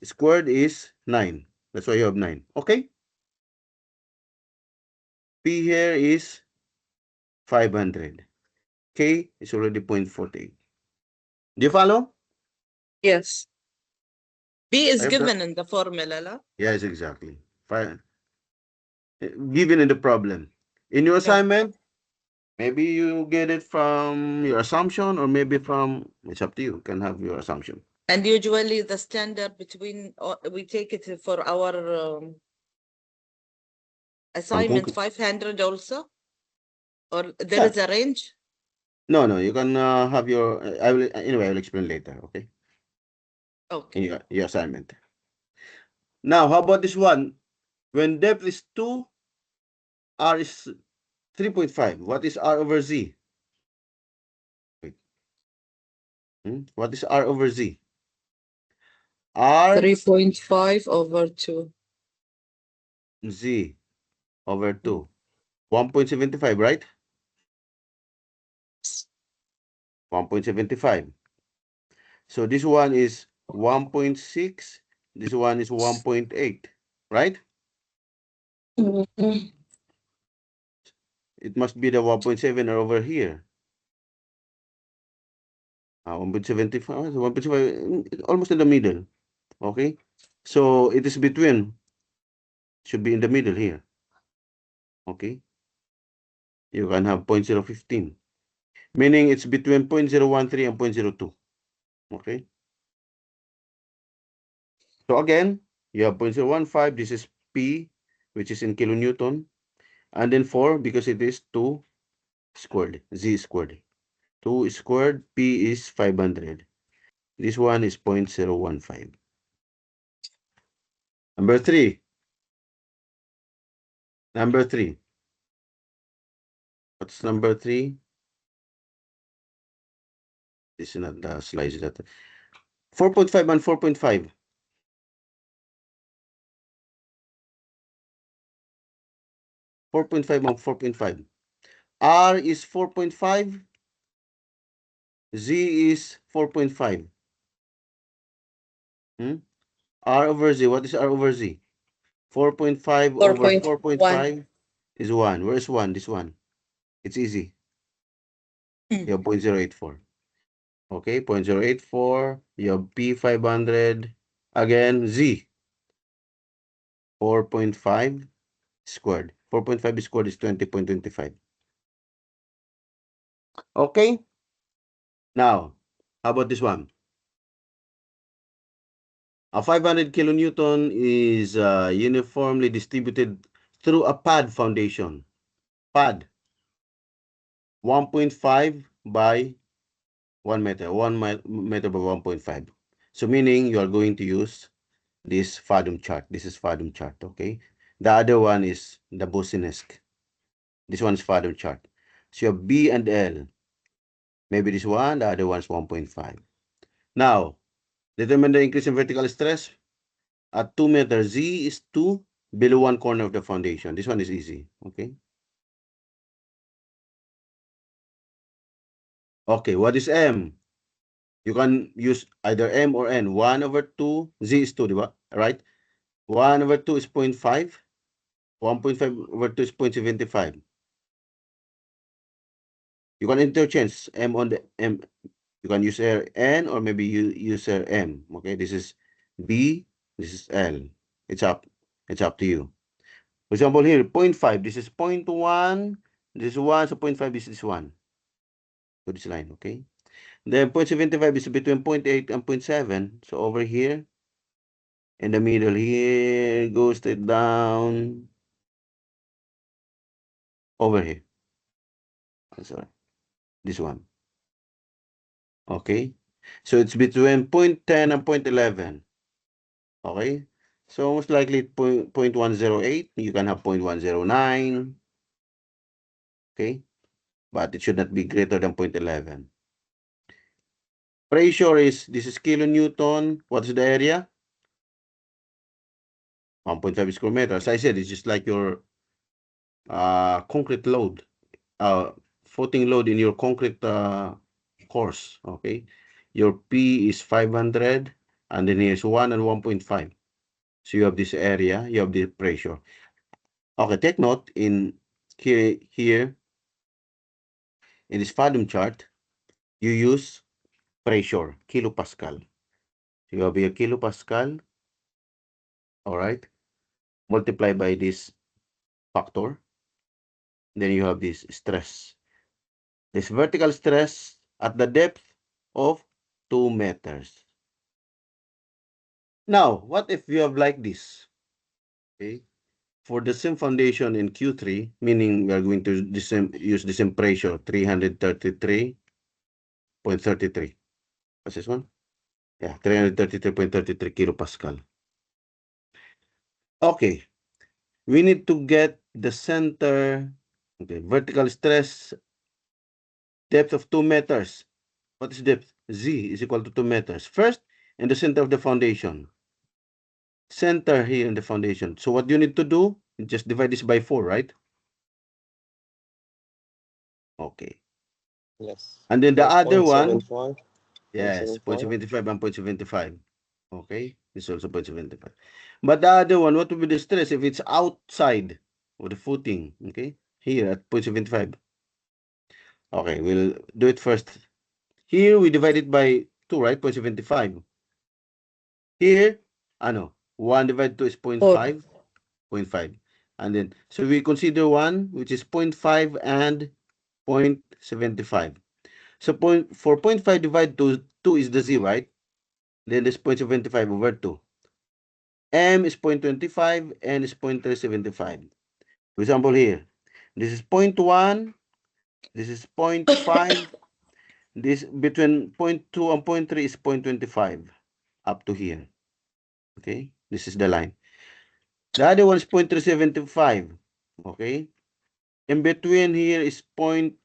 Speaker 1: Squared is 9. That's why you have 9. Okay? P here is 500. K is already 0.48. Do you follow?
Speaker 2: Yes. B is
Speaker 1: I have the-
Speaker 2: given in the formula, la?
Speaker 1: Yes, exactly. Given in the problem. In your
Speaker 2: Yeah.
Speaker 1: assignment, maybe you get it from your assumption or maybe from, it's up to you. You can have your assumption.
Speaker 2: And usually the standard between, we take it for our assignment
Speaker 1: concrete.
Speaker 2: 500 also? Or there
Speaker 1: Yeah.
Speaker 2: is a range?
Speaker 1: No, you can have your, anyway, I'll explain later, okay?
Speaker 2: Okay.
Speaker 1: In your assignment. Now, how about this one? When depth is 2, R is 3.5. What is R over Z? Wait. What is R over Z? R
Speaker 2: 3.5 over 2.
Speaker 1: Z over 2. 1.75, right? 1.75. So this one is 1.6. This one is 1.8, right?
Speaker 2: Mhm.
Speaker 1: It must be the 1.7 over here. 1.75, 1.75, almost in the middle. Okay? So it is between. Should be in the middle here. Okay? You can have 0.015. Meaning it's between 0.013 and 0.02. Okay? So again, you have 0.015. This is P, which is in kilonewton. And then 4, because it is 2 squared, Z squared. 2 squared, P is 500. This one is 0.015. Number 3. Number 3. What's number 3? This is not the slides that. 4.5 and 4.5. 4.5 and 4.5. R is 4.5. Z is 4.5. R over Z. What is R over Z? 4.5 over 4.5 is 1. Where's 1? This one. It's easy. You have 0.084. Okay, 0.084. You have P500. Again, Z. 4.5 squared. 4.5 squared is 20.25. Okay? Now, how about this one? A 500 kilonewton is uniformly distributed through a pad foundation. Pad. 1.5 by 1 meter. 1 meter by 1.5. So meaning you are going to use this Fathom chart. This is Fathom chart, okay? The other one is the Bosinesk. This one is Fathom chart. So you have B and L. Maybe this one, the other one's 1.5. Now, determine the increase in vertical stress. At 2 meters, Z is 2 below one corner of the foundation. This one is easy, okay? Okay, what is M? You can use either M or N. 1 over 2, Z is 2, diba? Right? 1 over 2 is 0.5. 1.5 over 2 is 0.75. You can interchange M on the M. You can use N or maybe you use M. Okay, this is B, this is L. It's up to you. For example, here, 0.5, this is 0.1, this is 1, so 0.5 is this one. To this line, okay? Then 0.75 is between 0.8 and 0.7. So over here, in the middle here, go straight down. Over here. Sorry. This one. Okay? So it's between 0.10 and 0.11. Okay? So most likely 0.108. You can have 0.109. Okay? But it should not be greater than 0.11. Pressure is, this is kilonewton. What is the area? 1.5 square meter. As I said, it's just like your concrete load, footing load in your concrete course. Okay? Your P is 500, and then here's 1 and 1.5. So you have this area, you have the pressure. Okay, take note in here in this Fathom chart, you use pressure, kilopascal. So you have your kilopascal, all right, multiply by this factor. Then you have this stress. This vertical stress at the depth of 2 meters. Now, what if you have like this? Okay. For the same foundation in Q3, meaning we are going to use the same pressure, 333.33. What's this one? Yeah, 333.33 kilopascal. Okay. We need to get the center, okay, vertical stress, depth of 2 meters. What is depth? Z is equal to 2 meters. First, in the center of the foundation. Center here in the foundation. So what you need to do? Just divide this by 4, right? Okay.
Speaker 7: Yes.
Speaker 1: And then the
Speaker 7: Plus
Speaker 1: other one,
Speaker 7: 0.75.
Speaker 1: yes,
Speaker 7: 0.75.
Speaker 1: 0.75 and 0.75. Okay, this is also 0.75. But the other one, what will be the stress if it's outside of the footing? Okay, here at 0.75. Okay, we'll do it first. Here we divide it by 2, right? 0.75. Here, 1 divided 2 is 0.5. 0.5. And then, so we consider one, which is 0.5 and 0.75. So for 0.5 divided to 2 is the Z, right? Then this 0.75 over 2. M is 0.25, N is 0.375. For example here, this is 0.1, this is 0.5, this between 0.2 and 0.3 is 0.25 up to here. Okay, this is the line. The other one is 0.375. Okay, in between here is 0.35,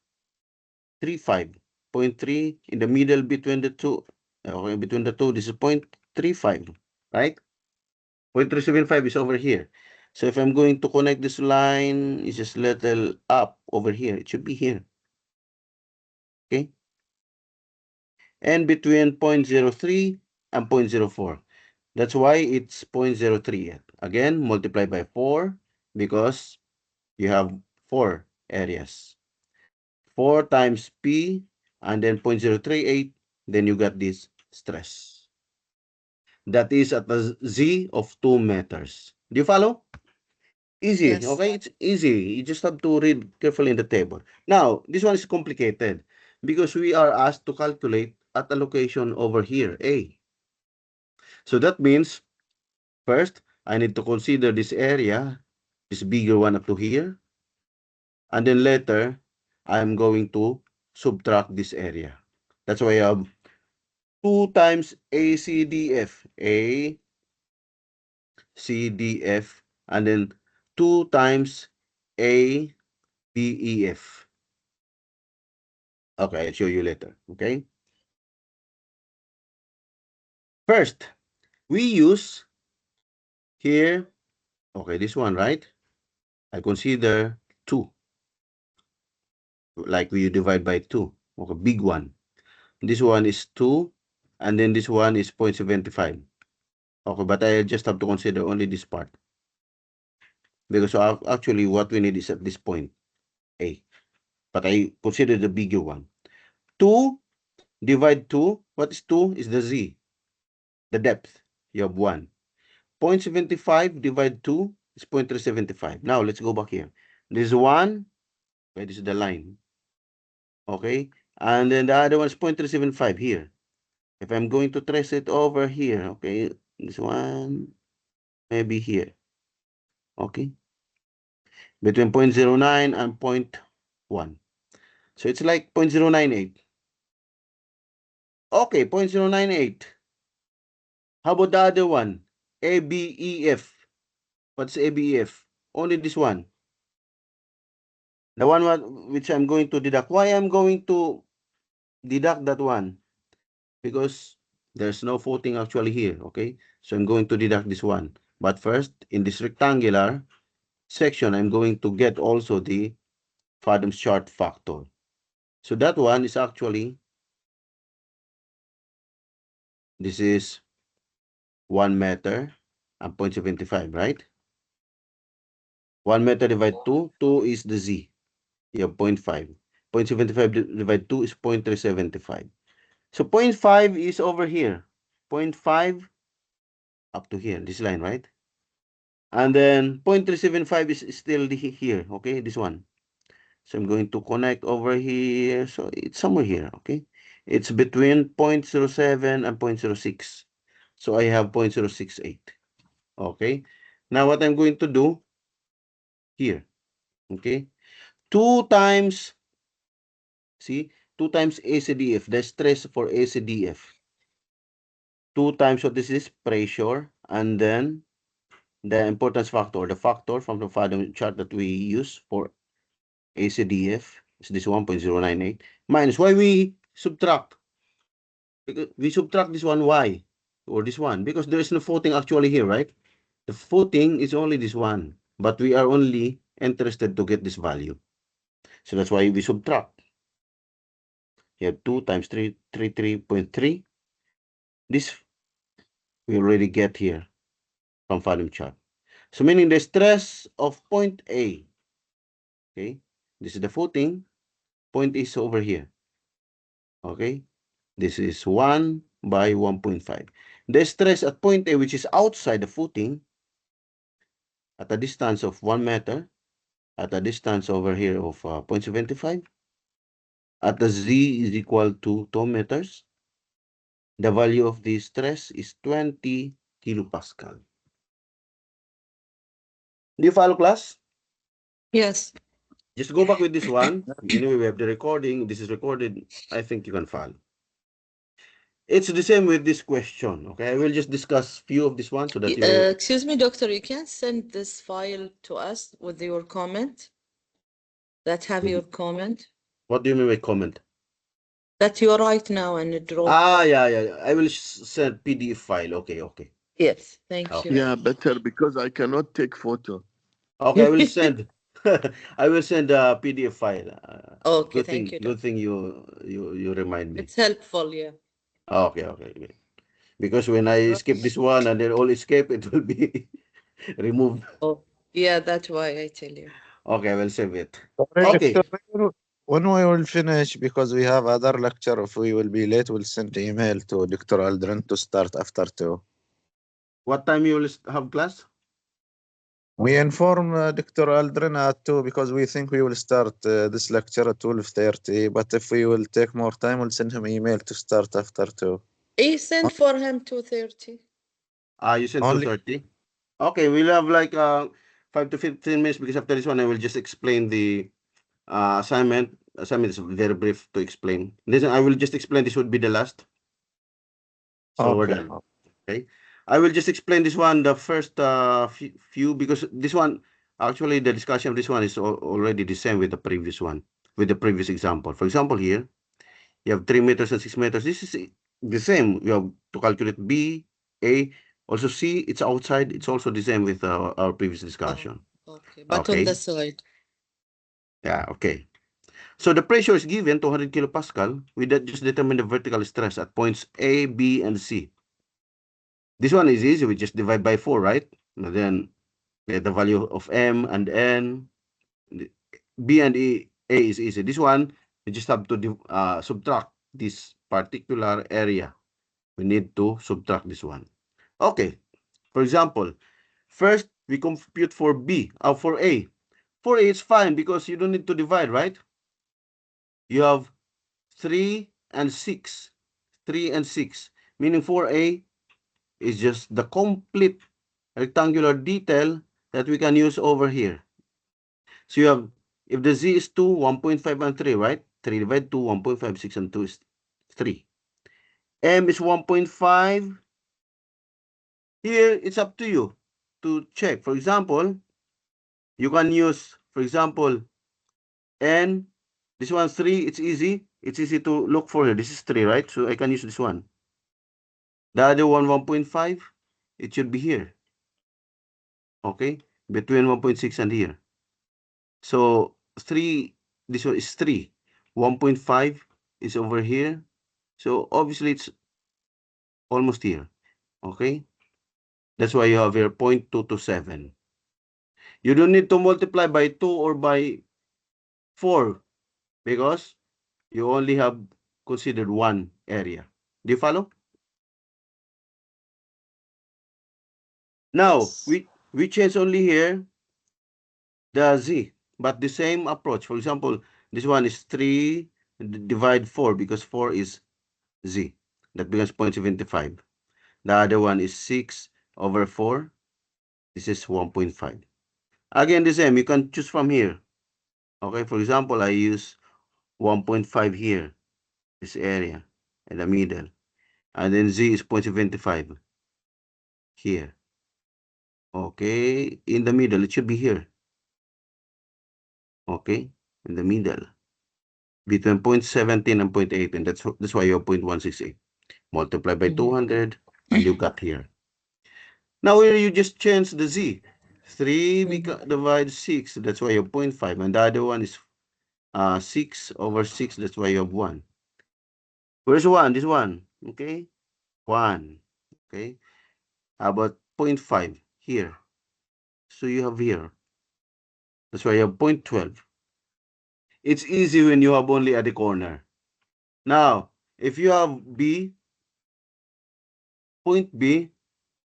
Speaker 1: 0.3 in the middle between the two. Okay, between the two, this is 0.35, right? 0.375 is over here. So if I'm going to connect this line, it's just little up over here. It should be here. Okay. And between 0.03 and 0.04. That's why it's 0.03. Again, multiply by 4 because you have 4 areas. 4 times P and then 0.038, then you got this stress. That is at the Z of 2 meters. Do you follow? Easy,
Speaker 2: Yes.
Speaker 1: okay? It's easy. You just have to read carefully in the table. Now, this one is complicated because we are asked to calculate at a location over here, A. So that means, first, I need to consider this area, this bigger one up to here. And then later, I'm going to subtract this area. That's why I have 2 times ACDF. A, C, D, F. And then 2 times A, BEF. Okay, I'll show you later. Okay. First, we use here, okay, this one, right? I consider 2. Like we divide by 2. Okay, big one. This one is 2, and then this one is 0.75. Okay, but I just have to consider only this part. Because actually what we need is at this point, A. But I consider the bigger one. 2 divide 2. What is 2? Is the Z. The depth. You have 1. 0.75 divide 2 is 0.375. Now, let's go back here. This is 1. Okay, this is the line. Okay. And then the other one is 0.375 here. If I'm going to trace it over here, okay, this one, maybe here. Okay. Between 0.09 and 0.1. So it's like 0.098. Okay, 0.098. How about the other one? ABEF. What's ABEF? Only this one. The one which I'm going to deduct. Why I'm going to deduct that one? Because there's no footing actually here, okay? So I'm going to deduct this one. But first, in this rectangular section, I'm going to get also the Fadde's chart factor. So that one is actually, this is 1 meter and 0.75, right? 1 meter divided 2, 2 is the Z. You have 0.5. 0.75 divided 2 is 0.375. So 0.5 is over here. 0.5 up to here, this line, right? And then 0.375 is still here, okay? This one. So I'm going to connect over here. So it's somewhere here, okay? It's between 0.07 and 0.06. So I have 0.068, okay? Now what I'm going to do here, okay? 2 times, see? 2 times ACDF, the stress for ACDF. 2 times what this is, pressure, and then the importance factor, the factor from the Fadde's chart that we use for ACDF is this 1.098 minus why we subtract. Because we subtract this one, why? Or this one, because there is no footing actually here, right? The footing is only this one, but we are only interested to get this value. So that's why we subtract. You have 2 times 3, 3.3. This we already get here from Fadde's chart. So meaning the stress of point A, okay, this is the footing, point is over here, okay, this is 1 by 1.5. The stress at point A, which is outside the footing, at a distance of 1 meter, at a distance over here of 0.75, at the Z is equal to 2 meters, the value of the stress is 20 kilopascal. Do you follow, class?
Speaker 2: Yes.
Speaker 1: Just go back with this one. Anyway, we have the recording. This is recorded. I think you can follow. It's the same with this question. Okay, I will just discuss few of this one so that you.
Speaker 2: Excuse me, doctor, you can send this file to us with your comment. That have your comment.
Speaker 1: What do you mean by comment?
Speaker 2: That you write now and draw.
Speaker 1: Yeah. I will send PDF file. Okay.
Speaker 2: Yes, thank
Speaker 1: Okay.
Speaker 2: you.
Speaker 3: Yeah, better because I cannot take photo.
Speaker 1: Okay, I will send. I will send a PDF file.
Speaker 2: Okay,
Speaker 1: Good
Speaker 2: thank
Speaker 1: thing.
Speaker 2: you,
Speaker 1: Good thing you remind me.
Speaker 2: It's helpful, yeah.
Speaker 1: Okay. Because when I skip this one and then all escape, it will be removed.
Speaker 2: Oh, yeah, that's why I tell you.
Speaker 1: Okay, I will save it.
Speaker 5: Sorry,
Speaker 1: Okay.
Speaker 5: Doctor, when we will finish, because we have other lecture, if we will be late, we'll send email to Dr. Aldrin to start after 2.
Speaker 1: What time you will have class?
Speaker 5: We inform Dr. Aldrin at 2 because we think we will start this lecture at 12:30. But if we will take more time, we'll send him email to start after 2.
Speaker 2: He sent for him 2:30.
Speaker 1: You sent
Speaker 5: Only-
Speaker 1: 2:30. Okay, we'll have like 5 to 15 minutes because after this one I will just explain the assignment. Assignment is very brief to explain. Listen, I will just explain. This would be the last. So we're
Speaker 5: Okay.
Speaker 1: done. Okay, I will just explain this one, the first few, because this one Actually, the discussion of this one is already the same with the previous one, with the previous example. For example, here, you have 3 meters and 6 meters. This is the same. You have to calculate B, A, also C, it's outside. It's also the same with our previous discussion.
Speaker 2: Okay, but on
Speaker 1: Okay.
Speaker 2: the side.
Speaker 1: Yeah, okay. So the pressure is given 200 kilopascal. We just determine the vertical stress at points A, B, and C. This one is easy. We just divide by 4, right? And then get the value of M and N. B and A is easy. This one, you just have to subtract this particular area. We need to subtract this one. Okay. For example, first we compute for B, for A. For A, it's fine because you don't need to divide, right? You have 3 and 6. 3 and 6. Meaning 4A is just the complete rectangular detail that we can use over here. So you have, if the Z is 2, 1.5 and 3, right? 3 divided 2, 1.5, 6 and 2 is 3. M is 1.5. Here, it's up to you to check. For example, you can use, for example, N. This one's 3. It's easy. It's easy to look for here. This is 3, right? So I can use this one. The other one, 1.5. It should be here. Okay? Between 1.6 and here. So 3, this one is 3. 1.5 is over here. So obviously it's almost here. Okay? That's why you have here 0.227. You don't need to multiply by 2 or by 4 because you only have considered one area. Do you follow? Now,
Speaker 2: Yes.
Speaker 1: we change only here the Z, but the same approach. For example, this one is 3 divide 4 because 4 is Z. That becomes 0.75. The other one is 6 over 4. This is 1.5. Again, the same. You can choose from here. Okay, for example, I use 1.5 here, this area, in the middle. And then Z is 0.75 here. Okay, in the middle, it should be here. Okay, in the middle. Between 0.17 and 0.18. That's why you have 0.168. Multiply by 200, and you got here. Now here you just change the Z. 3 divide 6, that's why you have 0.5. And the other one is 6 over 6, that's why you have 1. Where's 1? This one. Okay, 1. Okay, how about 0.5 here? So you have here. That's why you have 0.12. It's easy when you have only at the corner. Now, if you have B, point B,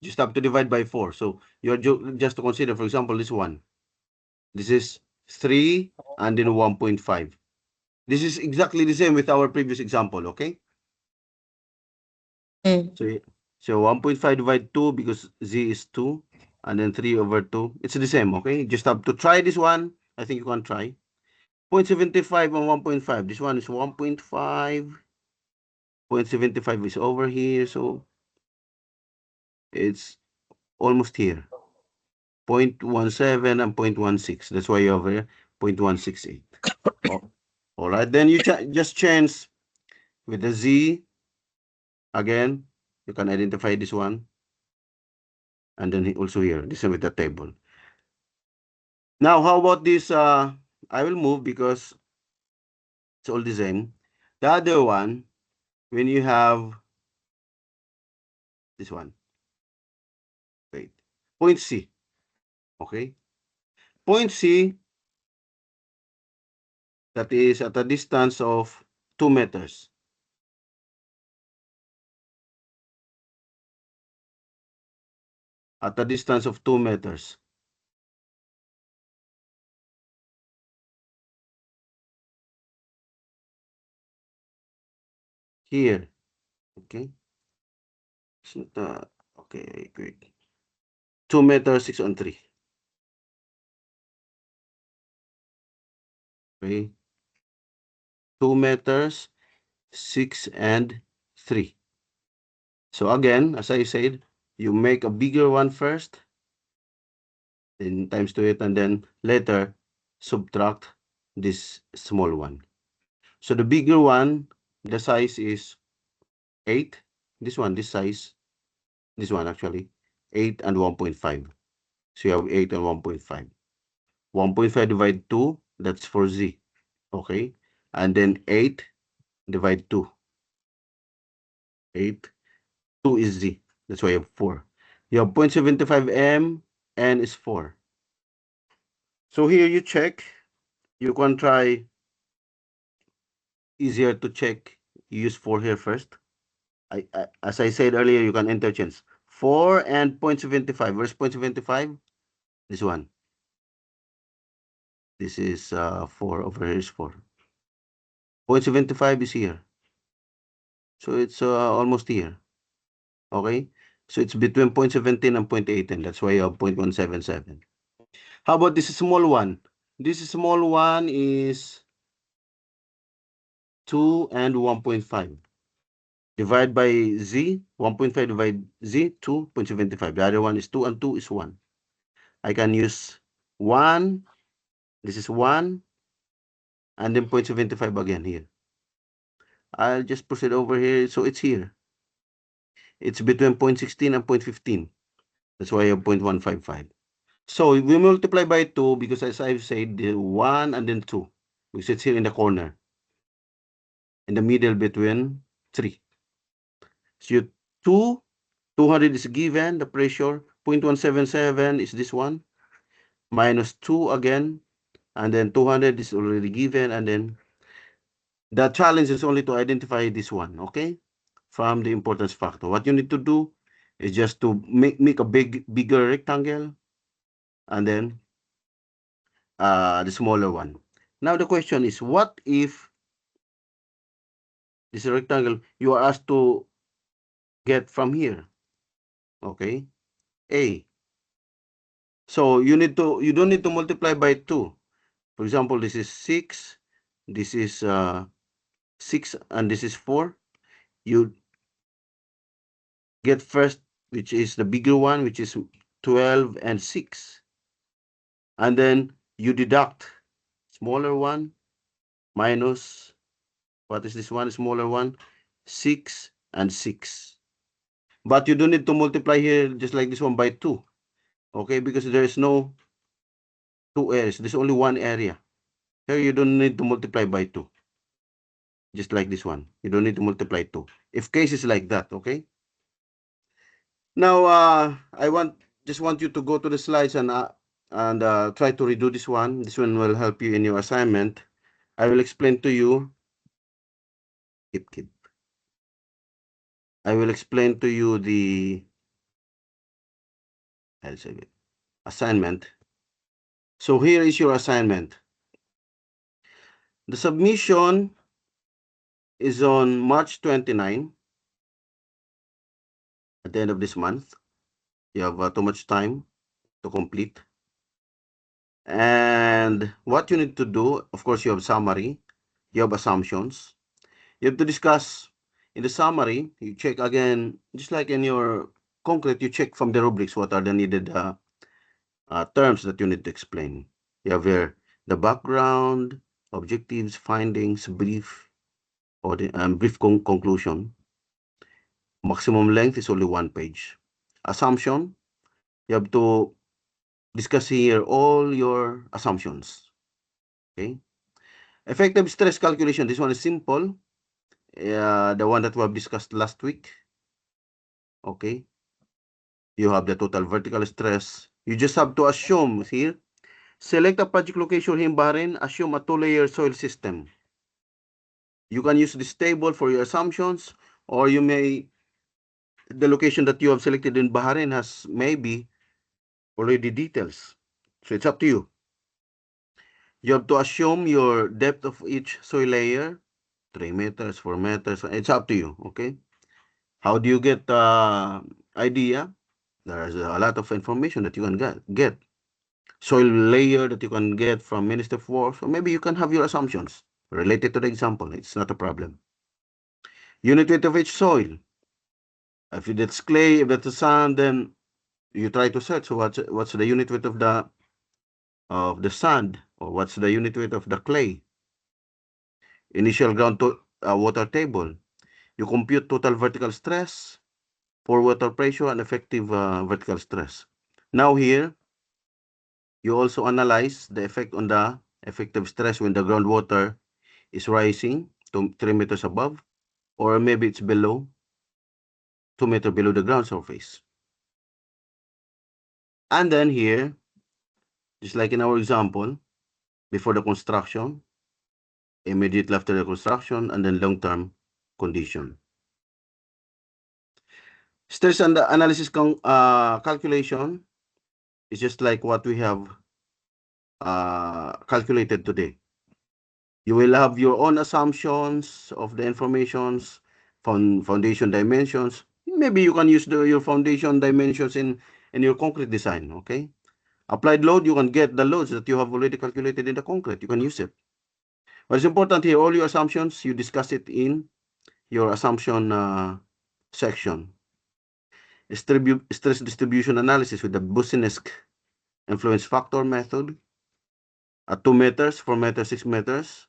Speaker 1: just have to divide by 4. So you're just to consider, for example, this one. This is 3 and then 1.5. This is exactly the same with our previous example, okay? So 1.5 divide 2 because Z is 2 and then 3 over 2. It's the same, okay? Just have to try this one. I think you can try. 0.75 and 1.5. This one is 1.5. 0.75 is over here, so it's almost here. 0.17 and 0.16. That's why you have here 0.168. All right, then you just change with the Z. Again, you can identify this one. And then also here, this one with the table. Now, how about this? I will move because it's all the same. The other one, when you have this one, wait, point C, okay? Point C, that is at a distance of 2 meters. At a distance of 2 meters. Here, okay? So okay, great. 2 meters, 6 on 3. Okay. 2 meters, 6 and 3. So again, as I said, you make a bigger one first. then times to it, and then later subtract this small one. So the bigger one, the size is 8. This one, this size, this one actually, 8 and 1.5. So you have 8 and 1.5. 1.5 divide 2, that's for z. Okay? And then 8 divide 2. 8, 2 is z. That's why you have 4. You have 0.75 m, n is 4. So here you check. You can try, easier to check, use 4 here first. As I said earlier, you can interchange 4 and 0.75. Where's 0.75? This one. This is 4. Over here is 4. 0.75 is here. So it's almost here. Okay? So it's between 0.17 and 0.18. That's why you have 0.177. How about this small one? This small one is 2 and 1.5. Divide by z, 1.5 divide z, 2.75. The other one is 2 and 2 is 1. I can use 1, this is 1, and then 0.75 again here. I'll just proceed over here, so it's here. It's between 0.16 and 0.15. That's why I have 0.155. So we multiply by 2 because, as I've said, the 1 and then 2. Because it's here in the corner. In the middle between 3. So 200 is given, the pressure. 0.177 is this one. Minus 2 again. And then 200 is already given. And then the challenge is only to identify this one, okay? From the importance factor. What you need to do is just to make a bigger rectangle. And then the smaller one. Now the question is, what if this rectangle you are asked to get from here? Okay, A. So you don't need to multiply by 2. For example, this is 6, this is 6, and this is 4. You get first, which is the bigger one, which is 12 and 6. And then you deduct smaller one minus, what is this one, smaller one? 6 and 6. But you don't need to multiply here just like this one by 2. Okay, because there is no 2 areas. There's only one area. Here you don't need to multiply by 2. Just like this one. You don't need to multiply 2. If case is like that, okay? Now, I just want you to go to the slides and try to redo this one. This one will help you in your assignment. I will explain to you. Keep. I will explain to you the assignment. So here is your assignment. The submission is on March 29. At the end of this month. You have too much time to complete. And what you need to do, of course, you have summary, you have assumptions. You have to discuss in the summary, you check again, just like in your concrete, you check from the rubrics what are the needed terms that you need to explain. You have here the background, objectives, findings, brief, or the brief conclusion. Maximum length is only 1 page. Assumption, you have to discuss here all your assumptions. Okay. Effective stress calculation. This one is simple. The one that we have discussed last week. Okay. You have the total vertical stress. You just have to assume here. Select a project location here in Bahrain. Assume a 2-layer soil system. You can use this table for your assumptions, or you may, the location that you have selected in Bahrain has maybe already details. So it's up to you. You have to assume your depth of each soil layer, 3 meters, 4 meters. It's up to you, okay? How do you get idea? There's a lot of information that you can get. Soil layer that you can get from Ministry of Works, or maybe you can have your assumptions related to the example. It's not a problem. Unit weight of each soil. If it's clay, if it's sand, then you try to search what's the unit weight of the sand, or what's the unit weight of the clay. Initial ground to water table. You compute total vertical stress, for water pressure, and effective vertical stress. Now here, you also analyze the effect on the effective stress when the groundwater is rising to 3 meters above, or maybe it's below 2 meters below the ground surface. And then here, just like in our example, before the construction, immediately after the construction, and then long-term condition. Stress and analysis calculation is just like what we have calculated today. You will have your own assumptions of the informations, foundation dimensions. Maybe you can use your foundation dimensions in your concrete design, okay? Applied load, you can get the loads that you have already calculated in the concrete. You can use it. But it's important here, all your assumptions, you discuss it in your assumption section. Stress distribution analysis with the Boussinesq influence factor method at 2 meters, 4 meters, 6 meters,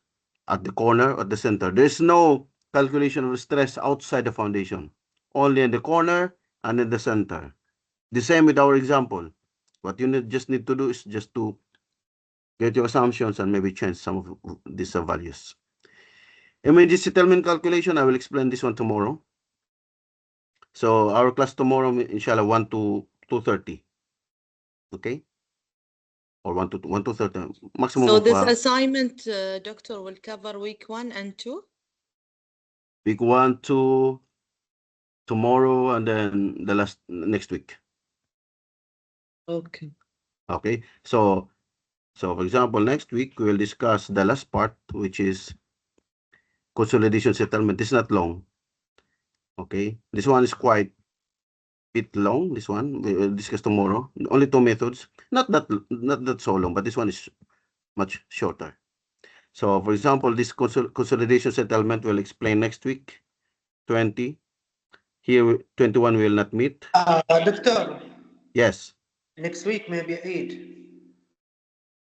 Speaker 1: at the corner, at the center. There's no calculation of stress outside the foundation, only in the corner and in the center. The same with our example. What you just need to do is just to get your assumptions and maybe change some of these values. Immediate settlement calculation, I will explain this one tomorrow. So our class tomorrow, inshallah, 1 to 2:30. Okay? Or 1 to 30, maximum
Speaker 2: So
Speaker 1: of
Speaker 2: this assignment, Doctor, will cover week 1 and 2?
Speaker 1: week 1 to tomorrow, and then the next week.
Speaker 2: Okay.
Speaker 1: Okay, so for example, next week we will discuss the last part, which is consolidation settlement. It's not long. Okay, this one is quite bit long. This one we will discuss tomorrow. Only 2 methods. Not that so long, but this one is much shorter. So for example, this consolidation settlement will explain next week. 20. Here 21 will not meet.
Speaker 4: Doctor,
Speaker 1: Yes.
Speaker 4: next week maybe Eid.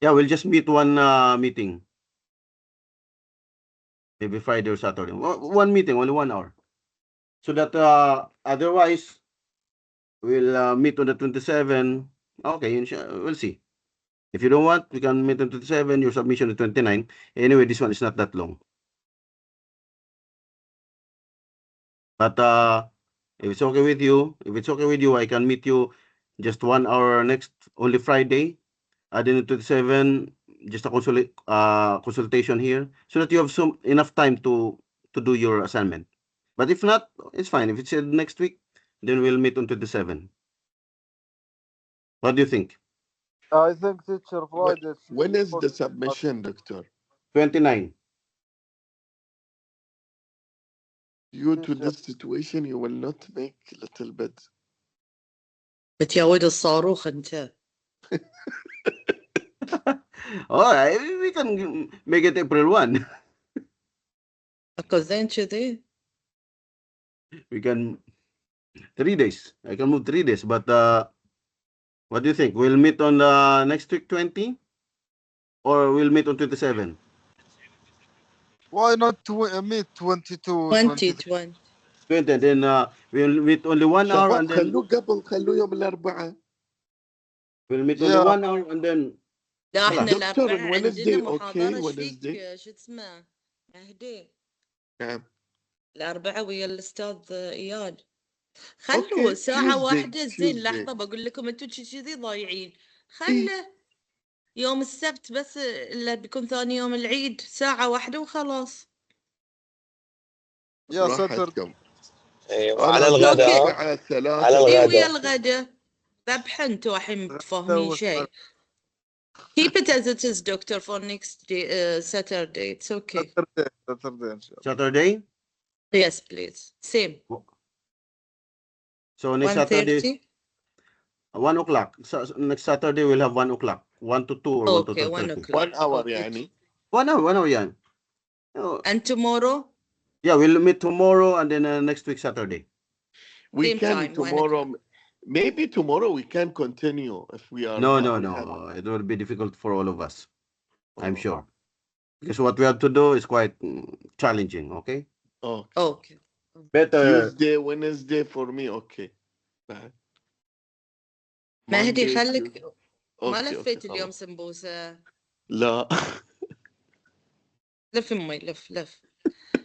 Speaker 1: Yeah, we'll just meet one meeting. Maybe Friday or Saturday. One meeting, only 1 hour. So that otherwise, we'll meet on the 27. Okay, we'll see. If you don't want, we can meet on 27, your submission on 29. Anyway, this one is not that long. But if it's okay with you, I can meet you just 1 hour next, only Friday. Then 27, just a consultation here, so that you have enough time to do your assignment. But if not, it's fine. If it's next week, then we'll meet on 27. What do you think?
Speaker 6: I think teacher Friday.
Speaker 3: When is the submission, Doctor?
Speaker 1: 29.
Speaker 3: Due to this situation, you will not make little bit.
Speaker 2: بتياود الصاروخ انت.
Speaker 1: All right, we can make it April 1.
Speaker 2: اكو زين كذي.
Speaker 1: We can 3 days. I can move 3 days, but what do you think? We'll meet on next week 20, or we'll meet on 27?
Speaker 6: Why not meet 22?
Speaker 2: 20.
Speaker 1: 20. Then we'll meet only 1 hour,
Speaker 3: شباب
Speaker 1: and then
Speaker 3: خلوه قبل، خلوه يوم الأربعاء.
Speaker 1: we'll meet only
Speaker 6: Yeah.
Speaker 1: 1 hour, and then
Speaker 2: لا احنا
Speaker 3: دكتور،
Speaker 2: الاربعاء
Speaker 3: Wednesday
Speaker 2: عندنا
Speaker 3: okay,
Speaker 2: محاضرة
Speaker 3: Wednesday.
Speaker 2: شفيك شو اسمه مهدي.
Speaker 3: نعم.
Speaker 2: الاربعاء ويا الاستاذ اياد.
Speaker 3: Okay,
Speaker 2: خلوا ساعة
Speaker 3: Tuesday,
Speaker 2: واحدة زين.
Speaker 3: Tuesday.
Speaker 2: لحظة بقول لكم انتم كذي ضايعين. خله يوم السبت بس اللي بيكون ثاني يوم العيد ساعة واحدة وخلاص.
Speaker 6: يا ساتر.
Speaker 3: راحتكم.
Speaker 7: ايوه
Speaker 3: أنا
Speaker 7: على
Speaker 3: أقول
Speaker 7: الغداء.
Speaker 3: الساعة 3.
Speaker 7: على
Speaker 2: اي
Speaker 7: الغداء.
Speaker 2: ويا الغدا. ذبح انتوا الحين متفاهمين شيء. Keep it as it is, doctor, for next day, Saturday. It's okay.
Speaker 6: Saturday إن شاء الله.
Speaker 1: Saturday.
Speaker 2: Yes, please. Same.
Speaker 1: So next Saturday,
Speaker 2: 1:30.
Speaker 1: 1 o'clock. So next Saturday we'll have 1 o'clock, 1 to 2 or 1 to
Speaker 2: Okay,
Speaker 1: 2:30.
Speaker 2: 1 o'clock.
Speaker 3: 1 hour
Speaker 2: Okay.
Speaker 3: يعني.
Speaker 1: 1 hour, yeah. Oh,
Speaker 2: And tomorrow?
Speaker 1: yeah, we'll meet tomorrow, and then next week Saturday.
Speaker 3: We
Speaker 2: Same
Speaker 3: can
Speaker 2: time, 1
Speaker 3: tomorrow. Maybe tomorrow we can continue if we are.
Speaker 1: No,
Speaker 3: not-
Speaker 1: no,
Speaker 3: we have-
Speaker 1: no. It will be difficult for all of us. I'm
Speaker 3: Oh,
Speaker 1: sure. Because what we have to do is quite challenging. Okay.
Speaker 3: Oh,
Speaker 2: اوكي
Speaker 1: Better.
Speaker 3: Tuesday, Wednesday for me. Okay. Bye.
Speaker 2: مهدي
Speaker 3: Monday,
Speaker 2: خليك
Speaker 3: Tuesday.
Speaker 2: ما
Speaker 3: Okay,
Speaker 2: لفيت
Speaker 3: okay,
Speaker 2: اليوم
Speaker 3: خلاص.
Speaker 2: سمبوسة
Speaker 3: لا.
Speaker 2: لف امي لف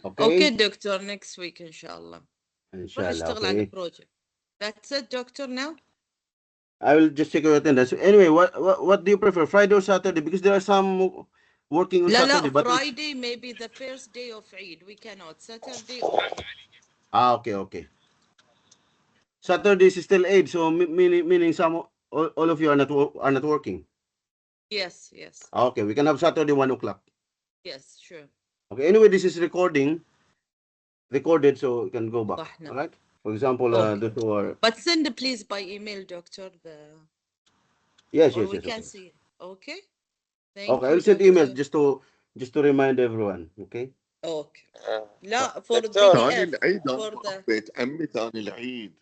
Speaker 1: Okay.
Speaker 2: اوكي دكتور next week ان شاء الله روح
Speaker 1: Inshallah.
Speaker 2: اشتغل على
Speaker 1: Okay.
Speaker 2: البروجكت that's it doctor now
Speaker 1: I will just check your attendance. Anyway, what do you prefer, Friday or Saturday? Because there are some working on
Speaker 2: لا
Speaker 1: Saturday, but it's-
Speaker 2: Friday maybe the first day of Eid we cannot Saturday or
Speaker 1: okay, okay. Saturday is still 8, so meaning all of you are not working.
Speaker 2: yes
Speaker 1: Okay, we can have Saturday 1 o'clock.
Speaker 2: yes sure
Speaker 1: Okay. Anyway, this is recorded, so you can go back.
Speaker 2: صحنا.
Speaker 1: All right. For example,
Speaker 2: Okay.
Speaker 1: those who are
Speaker 2: but send please by email doctor the
Speaker 1: yes,
Speaker 2: or
Speaker 1: yes,
Speaker 2: we
Speaker 1: yes.
Speaker 2: can
Speaker 1: Okay.
Speaker 2: see it. Okay thank
Speaker 1: Okay, I
Speaker 2: you
Speaker 1: will send
Speaker 2: doctor.
Speaker 1: email just to remind everyone. Okay.
Speaker 2: okay لا for
Speaker 7: دكتور.
Speaker 3: ثاني
Speaker 2: PDF
Speaker 3: العيد
Speaker 2: for
Speaker 3: انا
Speaker 2: the
Speaker 3: بيت عمي ثاني العيد.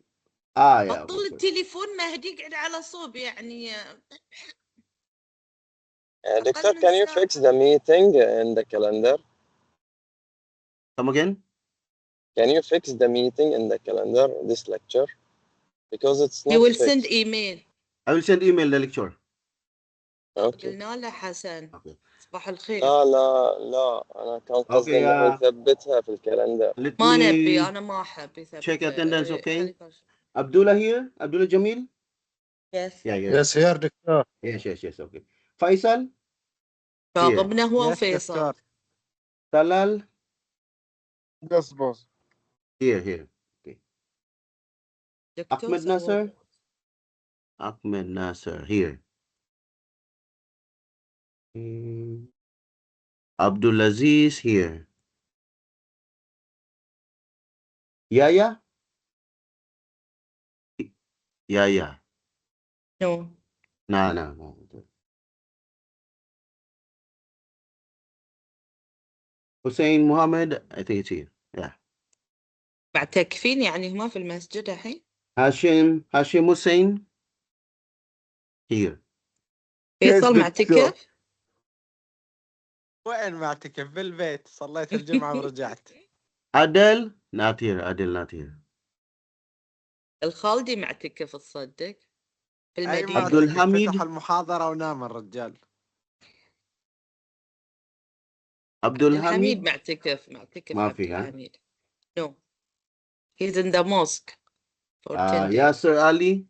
Speaker 1: Yeah.
Speaker 2: أطل
Speaker 1: Okay.
Speaker 2: التليفون مهدي قاعد على صوب يعني
Speaker 7: دكتور
Speaker 2: من
Speaker 7: can you
Speaker 2: ساعة.
Speaker 7: fix the meeting in the calendar?
Speaker 1: Come again.
Speaker 7: Can you fix the meeting in the calendar, this lecture? Because it's not
Speaker 2: you will
Speaker 7: fixed.
Speaker 2: send email
Speaker 1: I will send email the lecture.
Speaker 7: Okay.
Speaker 2: قلنا له حسن
Speaker 1: Okay.
Speaker 2: صباح الخير
Speaker 7: لا أنا كان قصدي
Speaker 1: Okay,
Speaker 7: إنه نثبتها في الكالندر.
Speaker 1: Let
Speaker 2: ما
Speaker 1: me
Speaker 2: نبي أنا ما أحب يثبت
Speaker 1: check attendance. Okay.
Speaker 2: خلي فرش.
Speaker 1: Abdullah here. Abdullah Jamil.
Speaker 2: yes
Speaker 1: Yeah.
Speaker 5: Yes, here, Doctor.
Speaker 1: Yes. Okay. Faisal.
Speaker 2: فاضبنا هو
Speaker 6: Yes,
Speaker 2: وفيصل
Speaker 6: doctor.
Speaker 1: Talal.
Speaker 6: Yes, boss.
Speaker 1: Here.
Speaker 2: دكتور
Speaker 1: Ahmed
Speaker 2: سووا.
Speaker 1: Nasser. Ahmed Nasser here. Abdulaziz here. Yaya.
Speaker 2: no
Speaker 1: No. Hussein Muhammad. I think it's here. Yeah.
Speaker 2: معتكفين يعني هما في المسجد الحين
Speaker 1: Hashim Hussein. Here.
Speaker 2: فيصل
Speaker 6: دكتور.
Speaker 2: معتكف
Speaker 6: وين ما اعتكف بالبيت صليت الجمعة ورجعت.
Speaker 1: Adel. Not here.
Speaker 2: الخالدي معتكف تصدق في
Speaker 6: اي ما
Speaker 2: المدينة
Speaker 1: عبد
Speaker 6: اعتكف
Speaker 1: الحميد.
Speaker 6: فتح المحاضرة ونام الرجال.
Speaker 1: Abdul
Speaker 2: الحميد
Speaker 1: Hamid.
Speaker 2: معتكف
Speaker 1: ما
Speaker 2: عبد
Speaker 1: في، ها؟
Speaker 2: الحميد no he's in the mosque for 10 days
Speaker 1: Yasser Ali.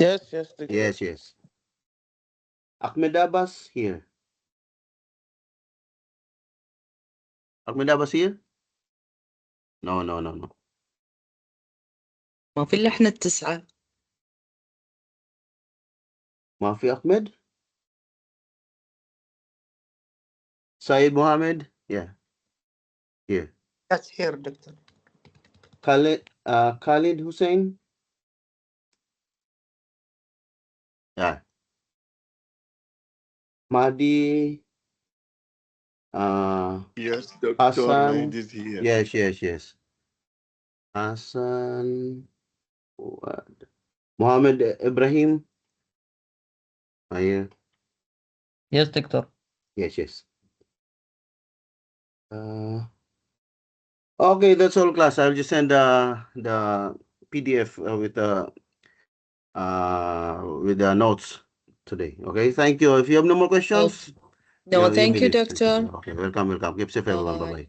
Speaker 7: Yes, دكتور.
Speaker 1: Yes. Ahmed Abbas here. Ahmed Abbas here? No.
Speaker 2: ما في إلا إحنا التسعة
Speaker 1: ما في Ahmed? Syed Mohammed? Yeah. Here.
Speaker 4: That's here, doctor.
Speaker 1: Khalid Hussein? Yeah. Mahdi.
Speaker 3: Yes, Dr.
Speaker 1: Hassan.
Speaker 3: Naid is here.
Speaker 1: Yes. Hassan. What? Mohammed Ibrahim. Here.
Speaker 8: Yes, doctor.
Speaker 1: Yes. Okay, that's all, class. I'll just send the PDF with the notes today. Okay, thank you. If you have no more questions,
Speaker 2: no
Speaker 1: your
Speaker 2: thank you
Speaker 1: email is-
Speaker 2: doctor
Speaker 1: Okay, welcome. Keep safe, everyone.
Speaker 2: Bye.
Speaker 1: Bye-bye.